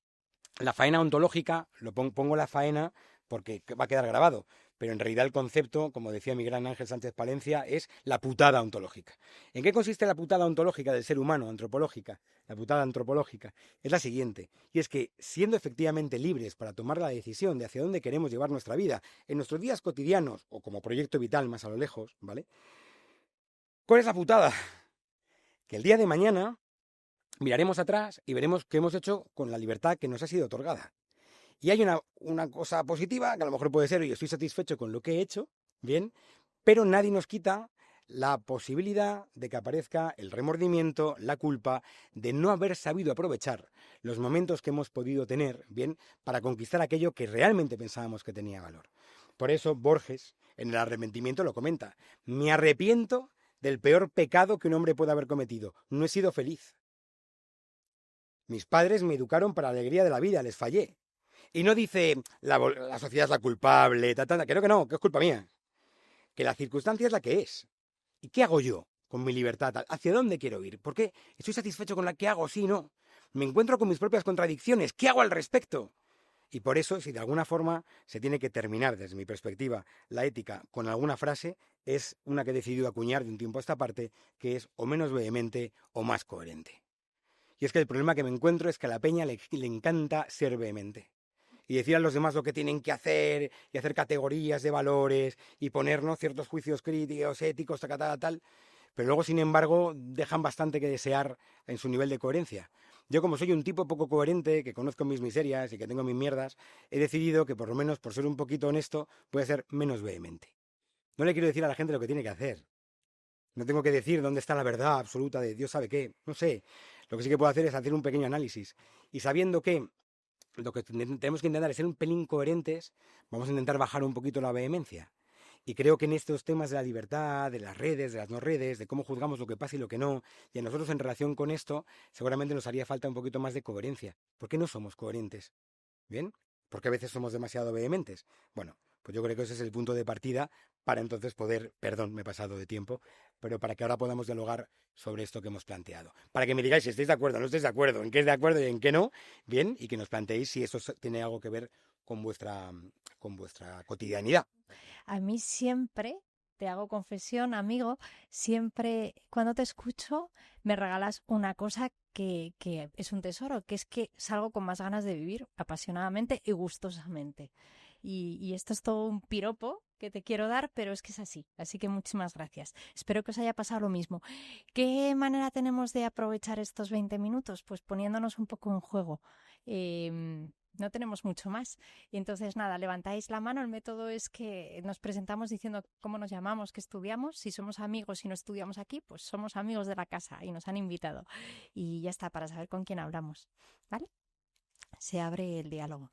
la faena ontológica, pongo la faena porque va a quedar grabado, pero en realidad el concepto, como decía mi gran Ángel Sánchez Palencia, es la putada ontológica. ¿En qué consiste la putada ontológica del ser humano, antropológica? La putada antropológica es la siguiente, y es que siendo efectivamente libres para tomar la decisión de hacia dónde queremos llevar nuestra vida en nuestros días cotidianos o como proyecto vital más a lo lejos, ¿vale? ¿Cuál es la putada? Que el día de mañana miraremos atrás y veremos qué hemos hecho con la libertad que nos ha sido otorgada. Y hay una cosa positiva, que a lo mejor puede ser, oye, estoy satisfecho con lo que he hecho, bien, pero nadie nos quita la posibilidad de que aparezca el remordimiento, la culpa de no haber sabido aprovechar los momentos que hemos podido tener, bien, para conquistar aquello que realmente pensábamos que tenía valor. Por eso Borges, en el arrepentimiento, lo comenta. Me arrepiento del peor pecado que un hombre puede haber cometido. No he sido feliz. Mis padres me educaron para la alegría de la vida, les fallé. Y no dice, la sociedad es la culpable, que no, que es culpa mía. Que la circunstancia es la que es. ¿Y qué hago yo con mi libertad? ¿Hacia dónde quiero ir? ¿Por qué estoy satisfecho con la que hago? Sí, no. Me encuentro con mis propias contradicciones. ¿Qué hago al respecto? Y por eso, si de alguna forma se tiene que terminar, desde mi perspectiva, la ética con alguna frase, es una que he decidido acuñar de un tiempo a esta parte, que es o menos vehemente o más coherente. Y es que el problema que me encuentro es que a la peña le encanta ser vehemente. Y decir a los demás lo que tienen que hacer, y hacer categorías de valores, y ponernos ciertos juicios críticos, éticos, tal. Pero luego, sin embargo, dejan bastante que desear en su nivel de coherencia. Yo, como soy un tipo poco coherente, que conozco mis miserias y que tengo mis mierdas, he decidido que por lo menos, por ser un poquito honesto, voy a ser menos vehemente. No le quiero decir a la gente lo que tiene que hacer. No tengo que decir dónde está la verdad absoluta de Dios sabe qué. No sé. Lo que sí que puedo hacer es hacer un pequeño análisis. Y sabiendo que lo que tenemos que intentar es ser un pelín coherentes, vamos a intentar bajar un poquito la vehemencia. Y creo que en estos temas de la libertad, de las redes, de las no redes, de cómo juzgamos lo que pasa y lo que no, y a nosotros en relación con esto, seguramente nos haría falta un poquito más de coherencia. ¿Por qué no somos coherentes? ¿Bien? Porque a veces somos demasiado vehementes. Bueno, pues yo creo que ese es el punto de partida para entonces poder, perdón, me he pasado de tiempo, pero para que ahora podamos dialogar sobre esto que hemos planteado. Para que me digáis si estáis de acuerdo o no estáis de acuerdo, en qué es de acuerdo y en qué no, bien, y que nos planteéis si esto tiene algo que ver con vuestra cotidianidad. A mí siempre, te hago confesión, amigo, siempre cuando te escucho me regalas una cosa que es un tesoro, que es que salgo con más ganas de vivir apasionadamente y gustosamente. Y esto es todo un piropo que te quiero dar, pero es que es así. Así que muchísimas gracias. Espero que os haya pasado lo mismo. ¿Qué manera tenemos de aprovechar estos 20 minutos? Pues poniéndonos un poco en juego. No tenemos mucho más. Y entonces, nada, levantáis la mano. El método es que nos presentamos diciendo cómo nos llamamos, qué estudiamos. Si somos amigos y no estudiamos aquí, pues somos amigos de la casa y nos han invitado. Y ya está, para saber con quién hablamos. ¿Vale? Se abre el diálogo.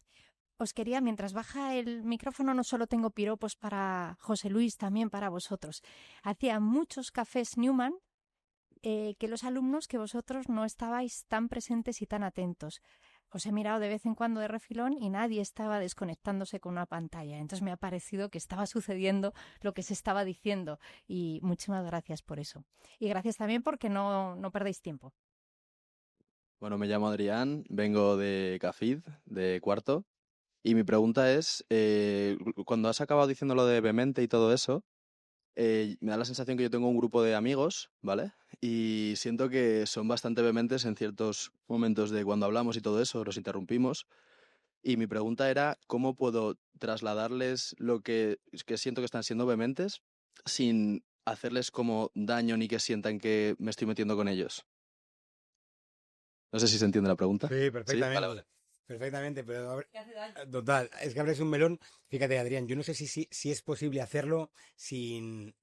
Os quería, mientras baja el micrófono, no solo tengo piropos para José Luis, también para vosotros. Hacía muchos cafés Newman que los alumnos que vosotros no estabais tan presentes y tan atentos. Os he mirado de vez en cuando de refilón y nadie estaba desconectándose con una pantalla. Entonces me ha parecido que estaba sucediendo lo que se estaba diciendo y muchísimas gracias por eso. Y gracias también porque no perdéis tiempo. Bueno, me llamo Adrián, vengo de CAFID, de cuarto, y mi pregunta es, cuando has acabado diciendo lo de vehemente y todo eso, me da la sensación que yo tengo un grupo de amigos, ¿vale? Y siento que son bastante vehementes en ciertos momentos de cuando hablamos y todo eso, los interrumpimos. Y mi pregunta era, ¿cómo puedo trasladarles lo que siento que están siendo vehementes sin hacerles como daño ni que sientan que me estoy metiendo con ellos? No sé si se entiende la pregunta. Sí, Sí, vale, perfectamente. vale. Perfectamente, pero a ver, ¿Qué hace daño? total, es que abres un melón. Fíjate, Adrián, yo no sé si es posible hacerlo sin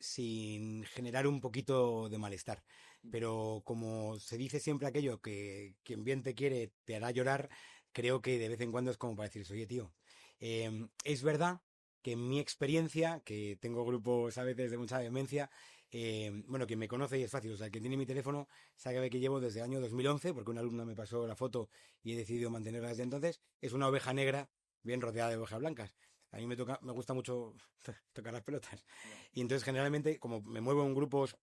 generar un poquito de malestar. Pero como se dice siempre aquello que quien bien te quiere te hará llorar, creo que de vez en cuando es como para decir, oye, tío, es verdad que en mi experiencia, que tengo grupos a veces de mucha demencia, bueno, quien me conoce y es fácil, o sea, quien tiene mi teléfono sabe que llevo desde el año 2011, porque una alumna me pasó la foto y he decidido mantenerla desde entonces. Es una oveja negra bien rodeada de ovejas blancas. A mí me gusta mucho tocar las pelotas. Y entonces generalmente, como me muevo en grupos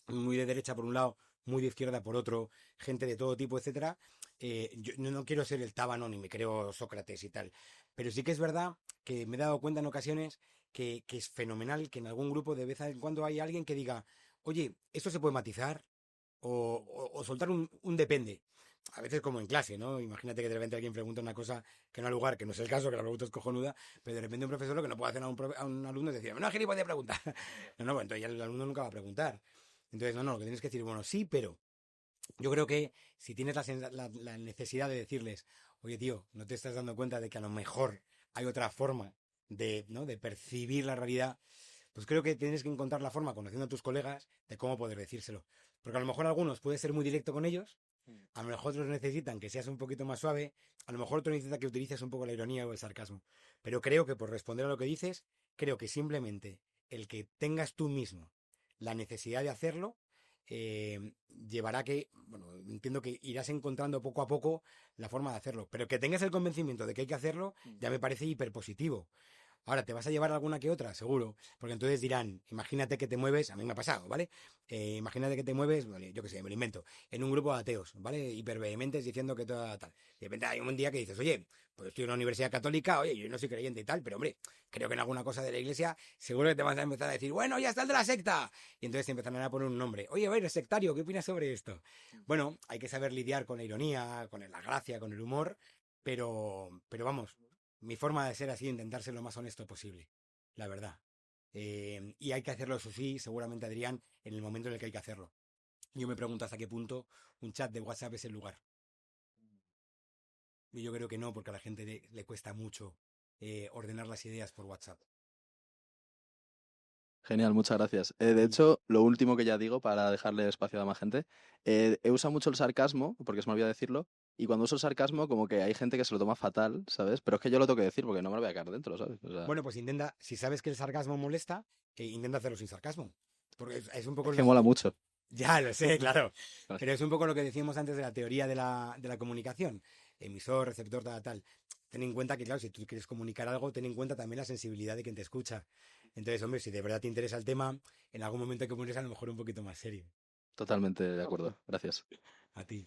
muy de derecha por un lado, muy de izquierda por otro, gente de todo tipo, etcétera, yo no quiero ser el tábano ni me creo Sócrates y tal. Pero sí que es verdad que me he dado cuenta en ocasiones que es fenomenal que en algún grupo de vez en cuando hay alguien que diga, oye, esto se puede matizar o soltar un depende. A veces como en clase, ¿no? Imagínate que de repente alguien pregunta una cosa que no ha lugar, que no es el caso, que la pregunta es cojonuda, pero de repente un profesor lo que no puede hacer a un alumno es decir, no, gilipollas preguntar. No, no, pues entonces ya el alumno nunca va a preguntar. Entonces, no, lo que tienes que decir, bueno, sí, pero yo creo que si tienes la necesidad de decirles, oye, tío, no te estás dando cuenta de que a lo mejor hay otra forma de, ¿no? de percibir la realidad, pues creo que tienes que encontrar la forma, conociendo a tus colegas, de cómo poder decírselo. Porque a lo mejor algunos puedes ser muy directo con ellos, a lo mejor otros necesitan que seas un poquito más suave, a lo mejor otros necesitan que utilices un poco la ironía o el sarcasmo. Pero creo que por responder a lo que dices, creo que simplemente el que tengas tú mismo la necesidad de hacerlo, llevará que, bueno, entiendo que irás encontrando poco a poco la forma de hacerlo, pero que tengas el convencimiento de que hay que hacerlo, ya me parece hiper positivo. Ahora, ¿te vas a llevar alguna que otra? Seguro. Porque entonces dirán, imagínate que te mueves, a mí me ha pasado, ¿vale? Imagínate que te mueves, vale, yo qué sé, me lo invento, en un grupo de ateos, ¿vale? Hipervehementes diciendo que todo tal. De repente hay un día que dices, oye, pues estoy en una universidad católica, oye, yo no soy creyente y tal, pero hombre, creo que en alguna cosa de la iglesia seguro que te vas a empezar a decir, bueno, ya está el de la secta. Y entonces te empezarán a poner un nombre. Oye, a ver, sectario, ¿qué opinas sobre esto? Bueno, hay que saber lidiar con la ironía, con la gracia, con el humor, pero vamos, mi forma de ser así, intentar ser lo más honesto posible, la verdad. Y hay que hacerlo, eso sí, seguramente, Adrián, en el momento en el que hay que hacerlo. Yo me pregunto hasta qué punto un chat de WhatsApp es el lugar. Y yo creo que no, porque a la gente le cuesta mucho ordenar las ideas por WhatsApp. Genial, muchas gracias. De hecho, lo último que ya digo para dejarle espacio a más gente, he usado mucho el sarcasmo, porque se me olvidó decirlo, y cuando uso el sarcasmo como que hay gente que se lo toma fatal, ¿sabes? Pero es que yo lo tengo que decir porque no me lo voy a caer dentro, ¿sabes? O sea, Bueno, pues intenta, si sabes que el sarcasmo molesta, intenta hacerlo sin sarcasmo. Porque es un poco... es que mola mucho. Ya lo sé, claro. Gracias. Pero es un poco lo que decíamos antes de la teoría de la comunicación. Emisor, receptor, tal, tal. Ten en cuenta que, claro, si tú quieres comunicar algo, ten en cuenta también la sensibilidad de quien te escucha. Entonces, hombre, si de verdad te interesa el tema, en algún momento hay que ponerse a lo mejor un poquito más serio. Totalmente de acuerdo. Gracias. A ti.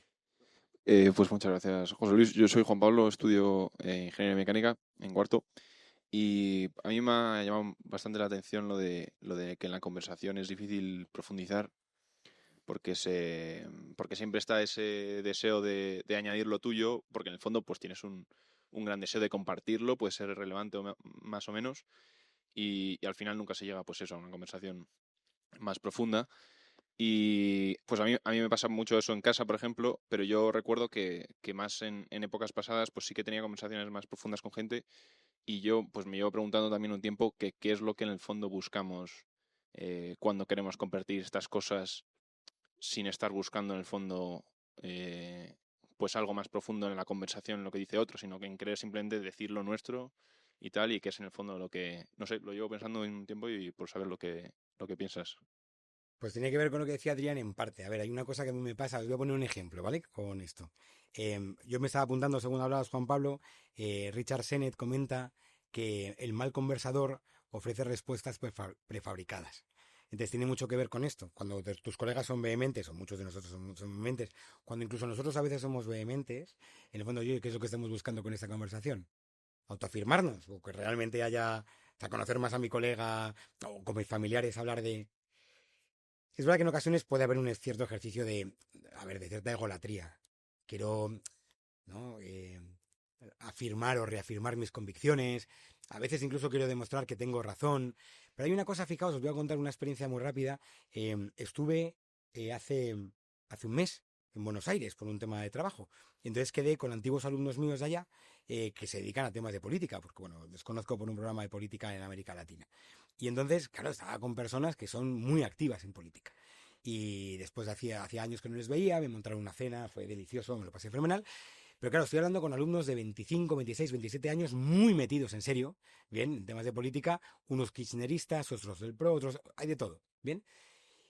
Pues muchas gracias, José Luis. Yo soy Juan Pablo, estudio Ingeniería Mecánica en cuarto y a mí me ha llamado bastante la atención lo de que en la conversación es difícil profundizar porque siempre está ese deseo de añadir lo tuyo, porque en el fondo pues tienes un gran deseo de compartirlo, puede ser relevante más o menos y al final nunca se llega pues eso, a una conversación más profunda. Y pues a mí me pasa mucho eso en casa, por ejemplo, pero yo recuerdo que más en épocas pasadas pues sí que tenía conversaciones más profundas con gente y yo pues me llevo preguntando también un tiempo que qué es lo que en el fondo buscamos cuando queremos compartir estas cosas sin estar buscando en el fondo eh, pues algo más profundo en la conversación, lo que dice otro, sino que en querer simplemente decir lo nuestro y tal, y que es en el fondo lo que, no sé, lo llevo pensando en un tiempo y por saber lo que piensas. Pues tiene que ver con lo que decía Adrián en parte. A ver, hay una cosa que a mí me pasa, os voy a poner un ejemplo, ¿vale? Con esto. Yo me estaba apuntando, según hablabas, Juan Pablo, Richard Sennett comenta que el mal conversador ofrece respuestas prefabricadas. Entonces tiene mucho que ver con esto. Cuando tus colegas son vehementes, o muchos de nosotros son vehementes, cuando incluso nosotros a veces somos vehementes, en el fondo, ¿qué es lo que estamos buscando con esta conversación? Autoafirmarnos, o que realmente haya, o sea, conocer más a mi colega, o con mis familiares, hablar de... Es verdad que en ocasiones puede haber un cierto ejercicio de, a ver, de cierta egolatría. Quiero, ¿no? Afirmar o reafirmar mis convicciones. A veces incluso quiero demostrar que tengo razón. Pero hay una cosa, fijaos, os voy a contar una experiencia muy rápida. Estuve hace un mes en Buenos Aires por un tema de trabajo. Y entonces quedé con antiguos alumnos míos de allá que se dedican a temas de política, porque bueno, les conozco por un programa de política en América Latina. Y entonces, claro, estaba con personas que son muy activas en política. Y después hacía años que no les veía, me montaron una cena, fue delicioso, me lo pasé fenomenal. Pero claro, estoy hablando con alumnos de 25, 26, 27 años muy metidos en serio, bien, en temas de política, unos kirchneristas, otros del PRO, otros, hay de todo, bien.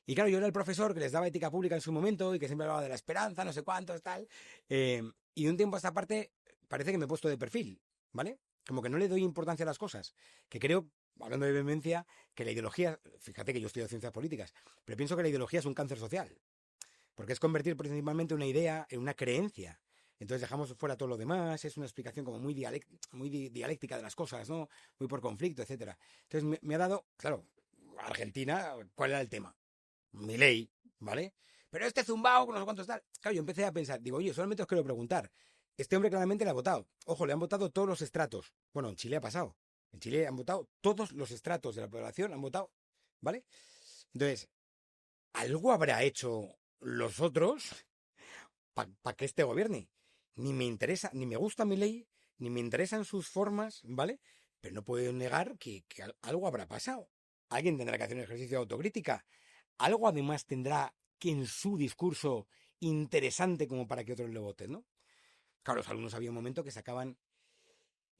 Y claro, yo era el profesor que les daba ética pública en su momento y que siempre hablaba de la esperanza, no sé cuántos, tal. Y de un tiempo a esta parte parece que me he puesto de perfil, ¿vale? Como que no le doy importancia a las cosas, que creo, hablando de vehemencia, que la ideología, fíjate que yo estudio ciencias políticas, pero pienso que la ideología es un cáncer social, porque es convertir principalmente una idea en una creencia. Entonces dejamos fuera todo lo demás, es una explicación como muy dialéctica de las cosas, ¿no? Muy por conflicto, etcétera. Entonces me ha dado, claro, Argentina, ¿cuál era el tema? Milei, ¿vale? Pero este zumbao, con no sé cuántos tal. Claro, yo empecé a pensar, digo, oye, solamente os quiero preguntar. Este hombre claramente le ha votado. Ojo, le han votado todos los estratos. Bueno, en Chile ha pasado. En Chile han votado todos los estratos de la población, han votado, ¿vale? Entonces, algo habrá hecho los otros para que este gobierne. Ni me interesa, ni me gusta Milei, ni me interesan sus formas, ¿vale? Pero no puedo negar que algo habrá pasado. Alguien tendrá que hacer un ejercicio de autocrítica. Algo además tendrá que en su discurso interesante como para que otros le voten, ¿no? Claro, los alumnos había un momento que sacaban...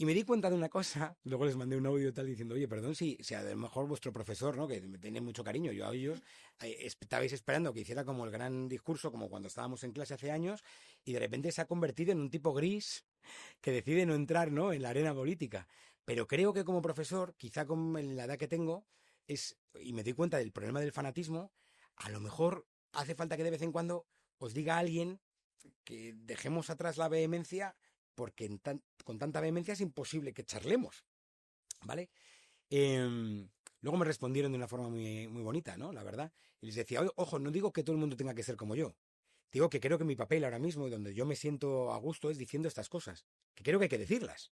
Y me di cuenta de una cosa, luego les mandé un audio tal diciendo, oye, perdón si a lo mejor vuestro profesor, ¿no? Que me tiene mucho cariño, yo a ellos, estabais esperando que hiciera como el gran discurso, como cuando estábamos en clase hace años, y de repente se ha convertido en un tipo gris que decide no entrar, ¿no? En la arena política. Pero creo que como profesor, quizá con la edad que tengo, y me doy cuenta del problema del fanatismo, a lo mejor hace falta que de vez en cuando os diga a alguien que dejemos atrás la vehemencia, porque con tanta vehemencia es imposible que charlemos, ¿vale? Luego me respondieron de una forma muy, muy bonita, ¿no? La verdad. Y les decía, ojo, no digo que todo el mundo tenga que ser como yo. Digo que creo que mi papel ahora mismo, y donde yo me siento a gusto, es diciendo estas cosas. Que creo que hay que decirlas.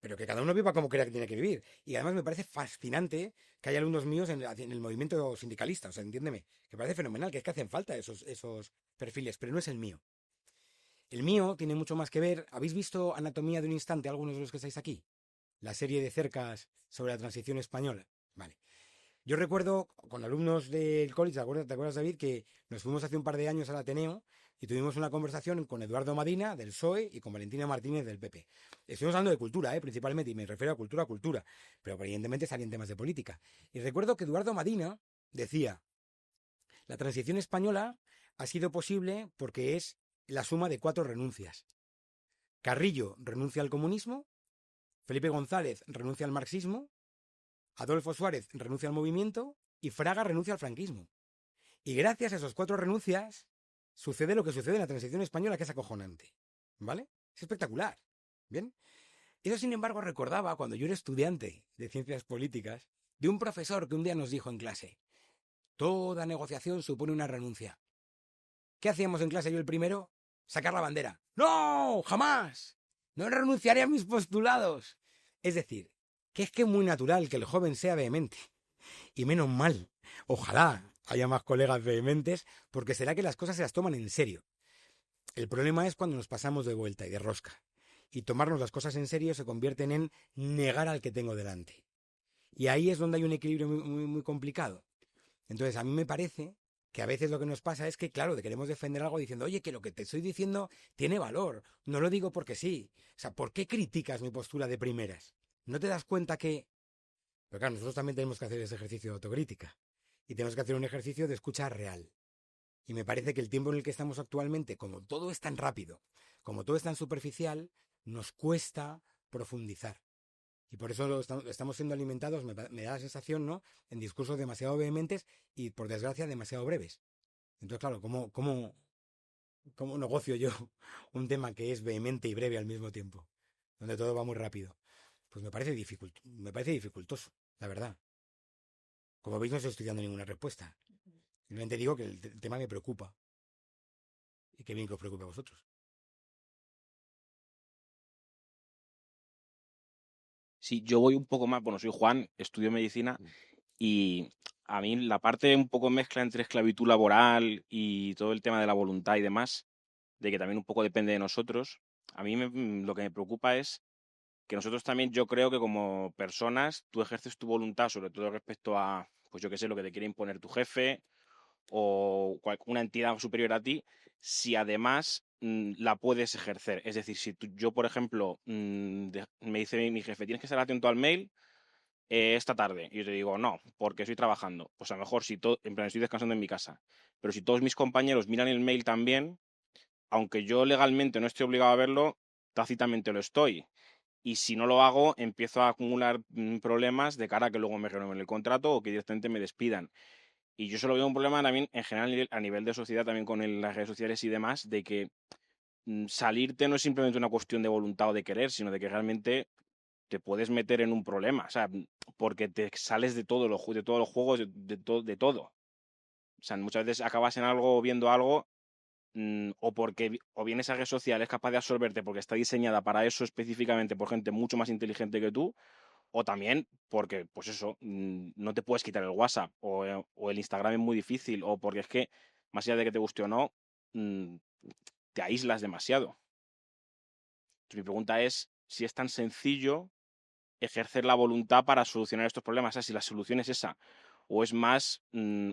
Pero que cada uno viva como crea que tiene que vivir. Y además me parece fascinante que haya alumnos míos en el movimiento sindicalista. O sea, entiéndeme. Que parece fenomenal, que es que hacen falta esos perfiles, pero no es el mío. El mío tiene mucho más que ver. ¿Habéis visto Anatomía de un instante, algunos de los que estáis aquí? La serie de cercas sobre la transición española. Vale. Yo recuerdo con alumnos del college, ¿te acuerdas, David? Que nos fuimos hace un par de años al Ateneo y tuvimos una conversación con Eduardo Madina, del PSOE, y con Valentina Martínez, del PP. Estuvimos hablando de cultura, principalmente, y me refiero a cultura, pero evidentemente salían temas de política. Y recuerdo que Eduardo Madina decía, la transición española ha sido posible porque es la suma de 4 renuncias. Carrillo renuncia al comunismo, Felipe González renuncia al marxismo, Adolfo Suárez renuncia al movimiento y Fraga renuncia al franquismo. Y gracias a esas 4 renuncias sucede lo que sucede en la transición española, que es acojonante. ¿Vale? Es espectacular. ¿Bien? Eso, sin embargo, recordaba cuando yo era estudiante de ciencias políticas de un profesor que un día nos dijo en clase, toda negociación supone una renuncia. ¿Qué hacíamos en clase yo el primero? Sacar la bandera. ¡No! ¡Jamás! No renunciaré a mis postulados. Es decir, que es muy natural que el joven sea vehemente. Y menos mal. Ojalá haya más colegas vehementes, porque será que las cosas se las toman en serio. El problema es cuando nos pasamos de vuelta y de rosca. Y tomarnos las cosas en serio se convierten en negar al que tengo delante. Y ahí es donde hay un equilibrio muy, muy complicado. Entonces, a mí me parece que a veces lo que nos pasa es que, claro, queremos defender algo diciendo, oye, que lo que te estoy diciendo tiene valor. No lo digo porque sí. O sea, ¿por qué criticas mi postura de primeras? ¿No te das cuenta que...? Pero claro, nosotros también tenemos que hacer ese ejercicio de autocrítica. y tenemos que hacer un ejercicio de escucha real. Y me parece que el tiempo en el que estamos actualmente, como todo es tan rápido, como todo es tan superficial, nos cuesta profundizar. Y por eso estamos siendo alimentados, me da la sensación, ¿no?, en discursos demasiado vehementes y, por desgracia, demasiado breves. Entonces, claro, ¿cómo negocio yo un tema que es vehemente y breve al mismo tiempo? Donde todo va muy rápido. Pues me parece dificultoso, la verdad. Como veis, no estoy dando ninguna respuesta. Simplemente digo que el tema me preocupa. Y qué bien que os preocupe a vosotros. Sí, yo voy un poco más, bueno, soy Juan, estudio medicina y a mí la parte un poco mezcla entre esclavitud laboral y todo el tema de la voluntad y demás, de que también un poco depende de nosotros, a mí lo que me preocupa es que nosotros también, yo creo que como personas, tú ejerces tu voluntad, sobre todo respecto a, pues yo qué sé, lo que te quiere imponer tu jefe o una entidad superior a ti, si además la puedes ejercer. Es decir, si yo, por ejemplo, me dice mi jefe, tienes que estar atento al mail esta tarde, y yo te digo, no, porque estoy trabajando. Pues a lo mejor si todo, en plan, estoy descansando en mi casa, pero si todos mis compañeros miran el mail también, aunque yo legalmente no estoy obligado a verlo, tácitamente lo estoy. Y si no lo hago, empiezo a acumular problemas de cara a que luego me renueven el contrato o que directamente me despidan. Y yo solo veo un problema también en general a nivel de sociedad, también con las redes sociales y demás, de que salirte no es simplemente una cuestión de voluntad o de querer, sino de que realmente te puedes meter en un problema, o sea, porque te sales de todos los juegos, de todo. O sea, muchas veces acabas en algo, viendo algo, o bien esa red social es capaz de absorberte porque está diseñada para eso específicamente por gente mucho más inteligente que tú, o también porque, pues eso, no te puedes quitar el WhatsApp o el Instagram es muy difícil, o porque es que, más allá de que te guste o no, mm, te aíslas demasiado. Entonces, mi pregunta es si es tan sencillo ejercer la voluntad para solucionar estos problemas. O sea, si la solución es esa, o es más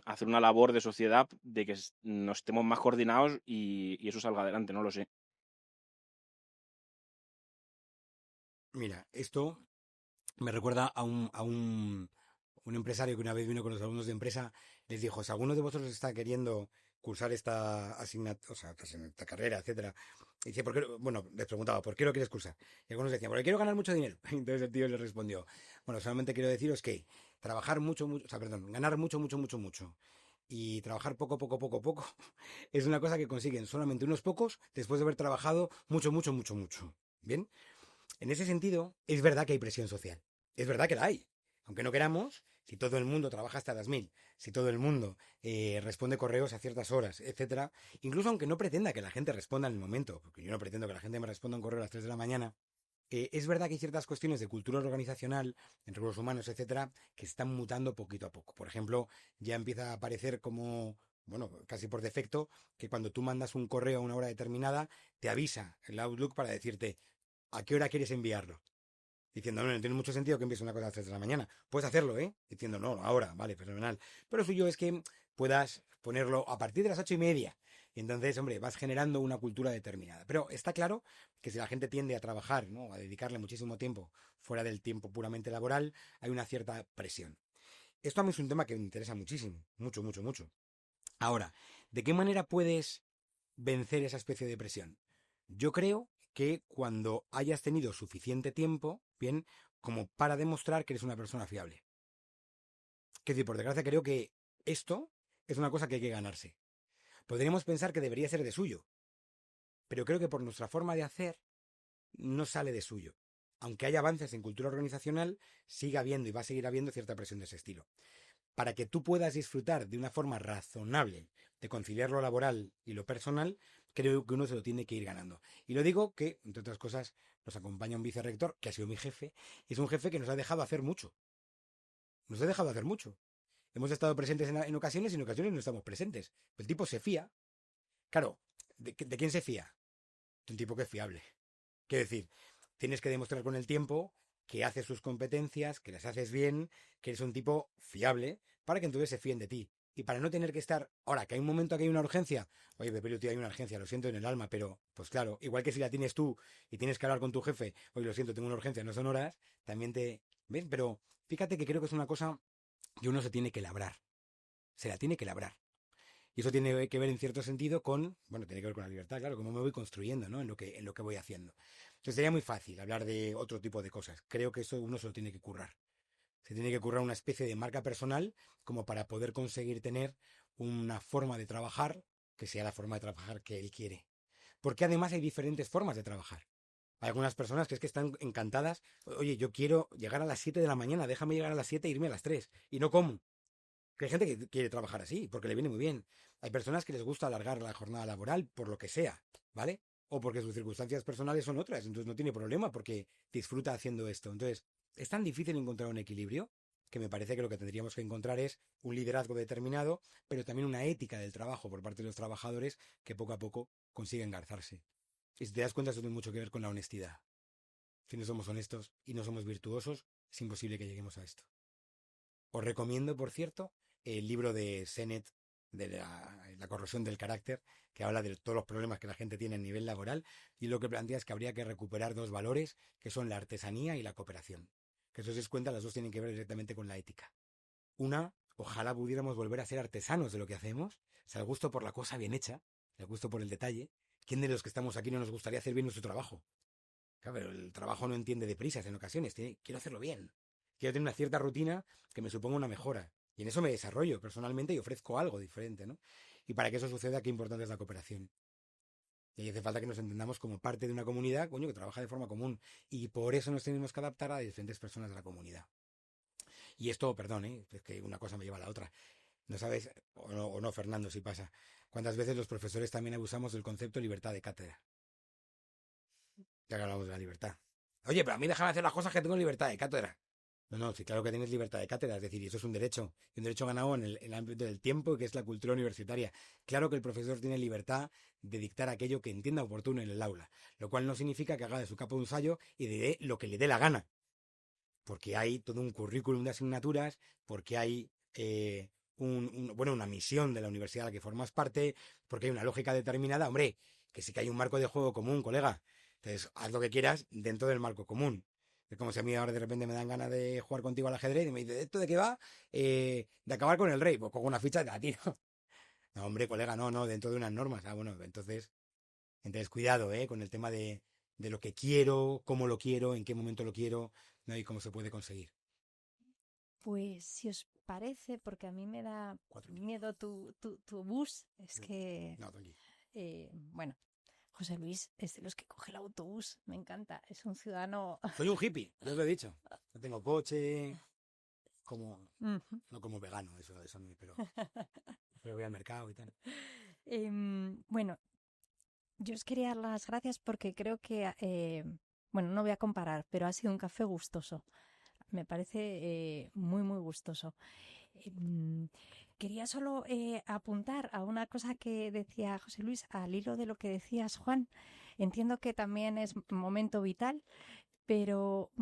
hacer una labor de sociedad de que nos estemos más coordinados y eso salga adelante, no lo sé. Mira, esto me recuerda a un empresario que una vez vino con los alumnos de empresa, les dijo, si alguno de vosotros está queriendo cursar esta asignatura, o sea, esta carrera, etcétera, y dice, bueno, les preguntaba, ¿por qué lo quieres cursar? Y algunos decían, porque quiero ganar mucho dinero. Entonces el tío les respondió, bueno, solamente quiero deciros que trabajar ganar mucho, mucho, mucho, mucho, y trabajar poco, poco, poco, poco, es una cosa que consiguen solamente unos pocos después de haber trabajado mucho, mucho, mucho, mucho. ¿Bien? En ese sentido, es verdad que hay presión social. Es verdad que la hay. Aunque no queramos, si todo el mundo trabaja hasta las 1000, si todo el mundo responde correos a ciertas horas, etcétera, incluso aunque no pretenda que la gente responda en el momento, porque yo no pretendo que la gente me responda un correo a las 3 de la mañana, es verdad que hay ciertas cuestiones de cultura organizacional, en recursos humanos, etcétera, que están mutando poquito a poco. Por ejemplo, ya empieza a aparecer como, bueno, casi por defecto, que cuando tú mandas un correo a una hora determinada, te avisa el Outlook para decirte ¿a qué hora quieres enviarlo? Diciendo, no tiene mucho sentido que envíes una cosa a las 3 de la mañana. Puedes hacerlo, ¿eh? Diciendo, no, ahora, vale, fenomenal. Pero lo suyo es que puedas ponerlo a partir de las 8:30. Y entonces, hombre, vas generando una cultura determinada. Pero está claro que si la gente tiende a trabajar, ¿no?, a dedicarle muchísimo tiempo fuera del tiempo puramente laboral, hay una cierta presión. Esto a mí es un tema que me interesa muchísimo. Mucho, mucho, mucho. Ahora, ¿de qué manera puedes vencer esa especie de presión? Yo creo que cuando hayas tenido suficiente tiempo, bien, como para demostrar que eres una persona fiable. Es decir, por desgracia creo que esto es una cosa que hay que ganarse. Podríamos pensar que debería ser de suyo, pero creo que por nuestra forma de hacer no sale de suyo. Aunque haya avances en cultura organizacional, sigue habiendo y va a seguir habiendo cierta presión de ese estilo. Para que tú puedas disfrutar de una forma razonable de conciliar lo laboral y lo personal, creo que uno se lo tiene que ir ganando. Y lo digo que, entre otras cosas, nos acompaña un vicerrector, que ha sido mi jefe, y es un jefe que nos ha dejado hacer mucho. Nos ha dejado hacer mucho. Hemos estado presentes en ocasiones y en ocasiones no estamos presentes. El tipo se fía. Claro, ¿de quién se fía? De un tipo que es fiable. Quiero decir, tienes que demostrar con el tiempo que haces sus competencias, que las haces bien, que eres un tipo fiable, para que entonces se fíen de ti. Y para no tener que estar, ahora que hay un momento que hay una urgencia, oye, Pepe, tío, hay una urgencia, lo siento en el alma, pero pues claro, igual que si la tienes tú y tienes que hablar con tu jefe, oye, lo siento, tengo una urgencia, no son horas, también te... ¿Ves? Pero fíjate que creo que es una cosa que uno se tiene que labrar. se la tiene que labrar. Y eso tiene que ver en cierto sentido con, bueno, tiene que ver con la libertad, claro, cómo me voy construyendo, ¿no? En lo que voy haciendo. Entonces sería muy fácil hablar de otro tipo de cosas. Creo que eso uno se lo tiene que currar. Se tiene que currar una especie de marca personal como para poder conseguir tener una forma de trabajar que sea la forma de trabajar que él quiere. Porque además hay diferentes formas de trabajar. Hay algunas personas que es que están encantadas. Oye, yo quiero llegar a las 7 de la mañana, déjame llegar a las 7 e irme a las 3. Y no como. Que hay gente que quiere trabajar así, porque le viene muy bien. Hay personas que les gusta alargar la jornada laboral por lo que sea, ¿vale? O porque sus circunstancias personales son otras, entonces no tiene problema porque disfruta haciendo esto. Entonces, es tan difícil encontrar un equilibrio que me parece que lo que tendríamos que encontrar es un liderazgo determinado, pero también una ética del trabajo por parte de los trabajadores que poco a poco consigue engarzarse. Y si te das cuenta, eso tiene mucho que ver con la honestidad. Si no somos honestos y no somos virtuosos, es imposible que lleguemos a esto. Os recomiendo, por cierto, el libro de Sennett, de la corrosión del carácter, que habla de todos los problemas que la gente tiene a nivel laboral, y lo que plantea es que habría que recuperar dos valores, que son la artesanía y la cooperación. Que si os dais cuenta, las dos tienen que ver directamente con la ética. Una, ojalá pudiéramos volver a ser artesanos de lo que hacemos, o sea, el gusto por la cosa bien hecha, el gusto por el detalle. ¿Quién de los que estamos aquí no nos gustaría hacer bien nuestro trabajo? Claro, pero el trabajo no entiende de prisas en ocasiones, quiero hacerlo bien. Quiero tener una cierta rutina que me suponga una mejora. Y en eso me desarrollo personalmente y ofrezco algo diferente, ¿no? Y para que eso suceda, qué importante es la cooperación. Y ahí hace falta que nos entendamos como parte de una comunidad, coño, que trabaja de forma común. Y por eso nos tenemos que adaptar a diferentes personas de la comunidad. Y esto, perdón, es que una cosa me lleva a la otra. No sabes, o no, Fernando, si pasa. ¿Cuántas veces los profesores también abusamos del concepto de libertad de cátedra? Ya que hablamos de la libertad. Oye, pero a mí déjame hacer las cosas que tengo libertad de cátedra. No, sí, claro que tienes libertad de cátedra, es decir, y eso es un derecho, y un derecho ganado en el ámbito del tiempo, que es la cultura universitaria. Claro que el profesor tiene libertad de dictar aquello que entienda oportuno en el aula, lo cual no significa que haga de su capa un ensayo y de lo que le dé la gana, porque hay todo un currículum de asignaturas, porque hay una misión de la universidad a la que formas parte, porque hay una lógica determinada. Hombre, que sí que hay un marco de juego común, colega. Entonces, haz lo que quieras dentro del marco común. Es como si a mí ahora de repente me dan ganas de jugar contigo al ajedrez y me dice, ¿esto de qué va? De acabar con el rey. Pues cojo una ficha y te la tiro. No, hombre, colega, no, dentro de unas normas. Ah, bueno, entonces cuidado, con el tema de lo que quiero, cómo lo quiero, en qué momento lo quiero, ¿no? Y cómo se puede conseguir. Pues si os parece, porque a mí me da 4 miedo tu bus, es que, No, tranquilo. bueno, José Luis es de los que coge el autobús, me encanta, es un ciudadano... Soy un hippie, ya os lo he dicho. No tengo coche, no como vegano, eso no, pero voy al mercado y tal. Bueno, yo os quería dar las gracias porque creo que, bueno, no voy a comparar, pero ha sido un café gustoso. Me parece muy, muy gustoso. Quería solo apuntar a una cosa que decía José Luis, al hilo de lo que decías, Juan. Entiendo que también es un momento vital, pero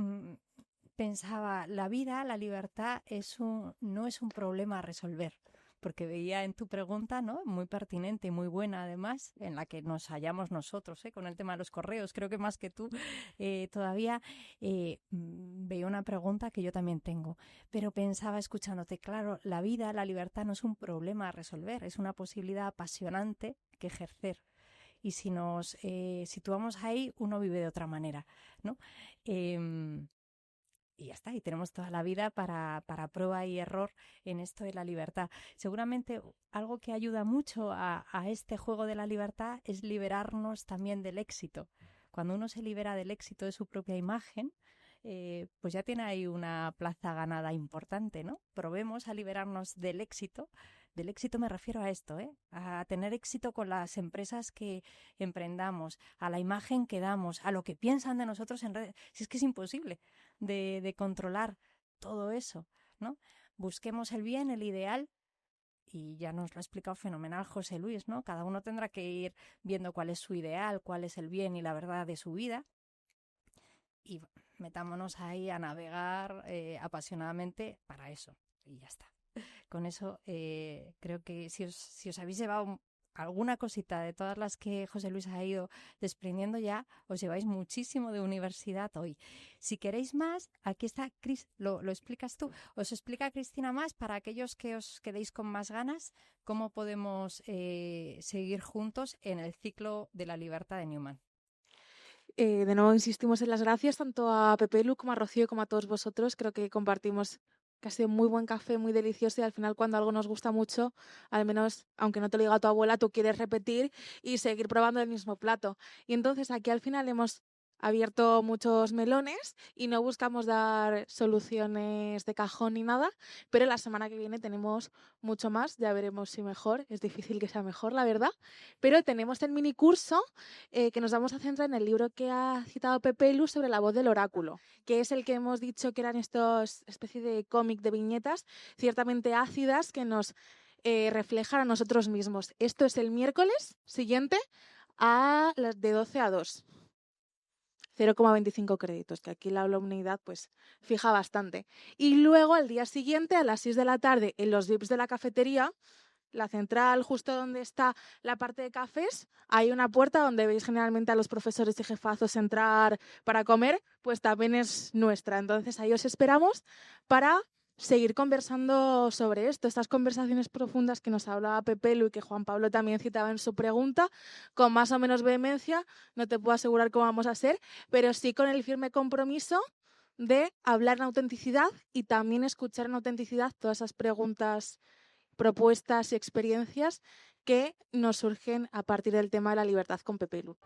pensaba, la vida, la libertad no es un problema a resolver. Porque veía en tu pregunta, ¿no? Muy pertinente y muy buena además, en la que nos hallamos nosotros, con el tema de los correos. Creo que más que tú todavía veía una pregunta que yo también tengo. Pero pensaba escuchándote, claro, la vida, la libertad no es un problema a resolver, es una posibilidad apasionante que ejercer. Y si nos situamos ahí, uno vive de otra manera, ¿no? Y ya está, y tenemos toda la vida para prueba y error en esto de la libertad. Seguramente algo que ayuda mucho a este juego de la libertad es liberarnos también del éxito. Cuando uno se libera del éxito de su propia imagen, pues ya tiene ahí una plaza ganada importante, ¿no? Probemos a liberarnos del éxito. Del éxito me refiero a esto, a tener éxito con las empresas que emprendamos, a la imagen que damos, a lo que piensan de nosotros en redes. Si es que es imposible de controlar todo eso, ¿no? Busquemos el bien, el ideal, y ya nos lo ha explicado fenomenal José Luis, ¿no? Cada uno tendrá que ir viendo cuál es su ideal, cuál es el bien y la verdad de su vida, y metámonos ahí a navegar apasionadamente para eso, y ya está. Con eso creo que si os habéis llevado alguna cosita de todas las que José Luis ha ido desprendiendo ya, os lleváis muchísimo de universidad hoy. Si queréis más, aquí está Cris, lo explicas tú. Os explica Cristina más para aquellos que os quedéis con más ganas, cómo podemos seguir juntos en el ciclo de la libertad de Newman. De nuevo insistimos en las gracias tanto a Pepe Lu como a Rocío como a todos vosotros. Creo que compartimos que ha sido muy buen café, muy delicioso, y al final cuando algo nos gusta mucho, al menos aunque no te lo diga tu abuela, tú quieres repetir y seguir probando el mismo plato. Y entonces aquí al final hemos abierto muchos melones y no buscamos dar soluciones de cajón ni nada, pero la semana que viene tenemos mucho más, ya veremos si mejor, es difícil que sea mejor, la verdad, pero tenemos el mini curso que nos vamos a centrar en el libro que ha citado Pepe Lu sobre la voz del oráculo, que es el que hemos dicho que eran estos especie de cómic de viñetas ciertamente ácidas que nos reflejan a nosotros mismos. Esto es el miércoles siguiente a las de 12 a 2. 0,25 créditos, que aquí la alumnidad pues fija bastante. Y luego al día siguiente a las 6 de la tarde en los VIPs de la cafetería, la central, justo donde está la parte de cafés, hay una puerta donde veis generalmente a los profesores y jefazos entrar para comer, pues también es nuestra. Entonces ahí os esperamos para seguir conversando sobre esto, estas conversaciones profundas que nos hablaba Pepe Lu y que Juan Pablo también citaba en su pregunta, con más o menos vehemencia, no te puedo asegurar cómo vamos a ser, pero sí con el firme compromiso de hablar en autenticidad y también escuchar en autenticidad todas esas preguntas, propuestas y experiencias que nos surgen a partir del tema de la libertad con Pepe Lu.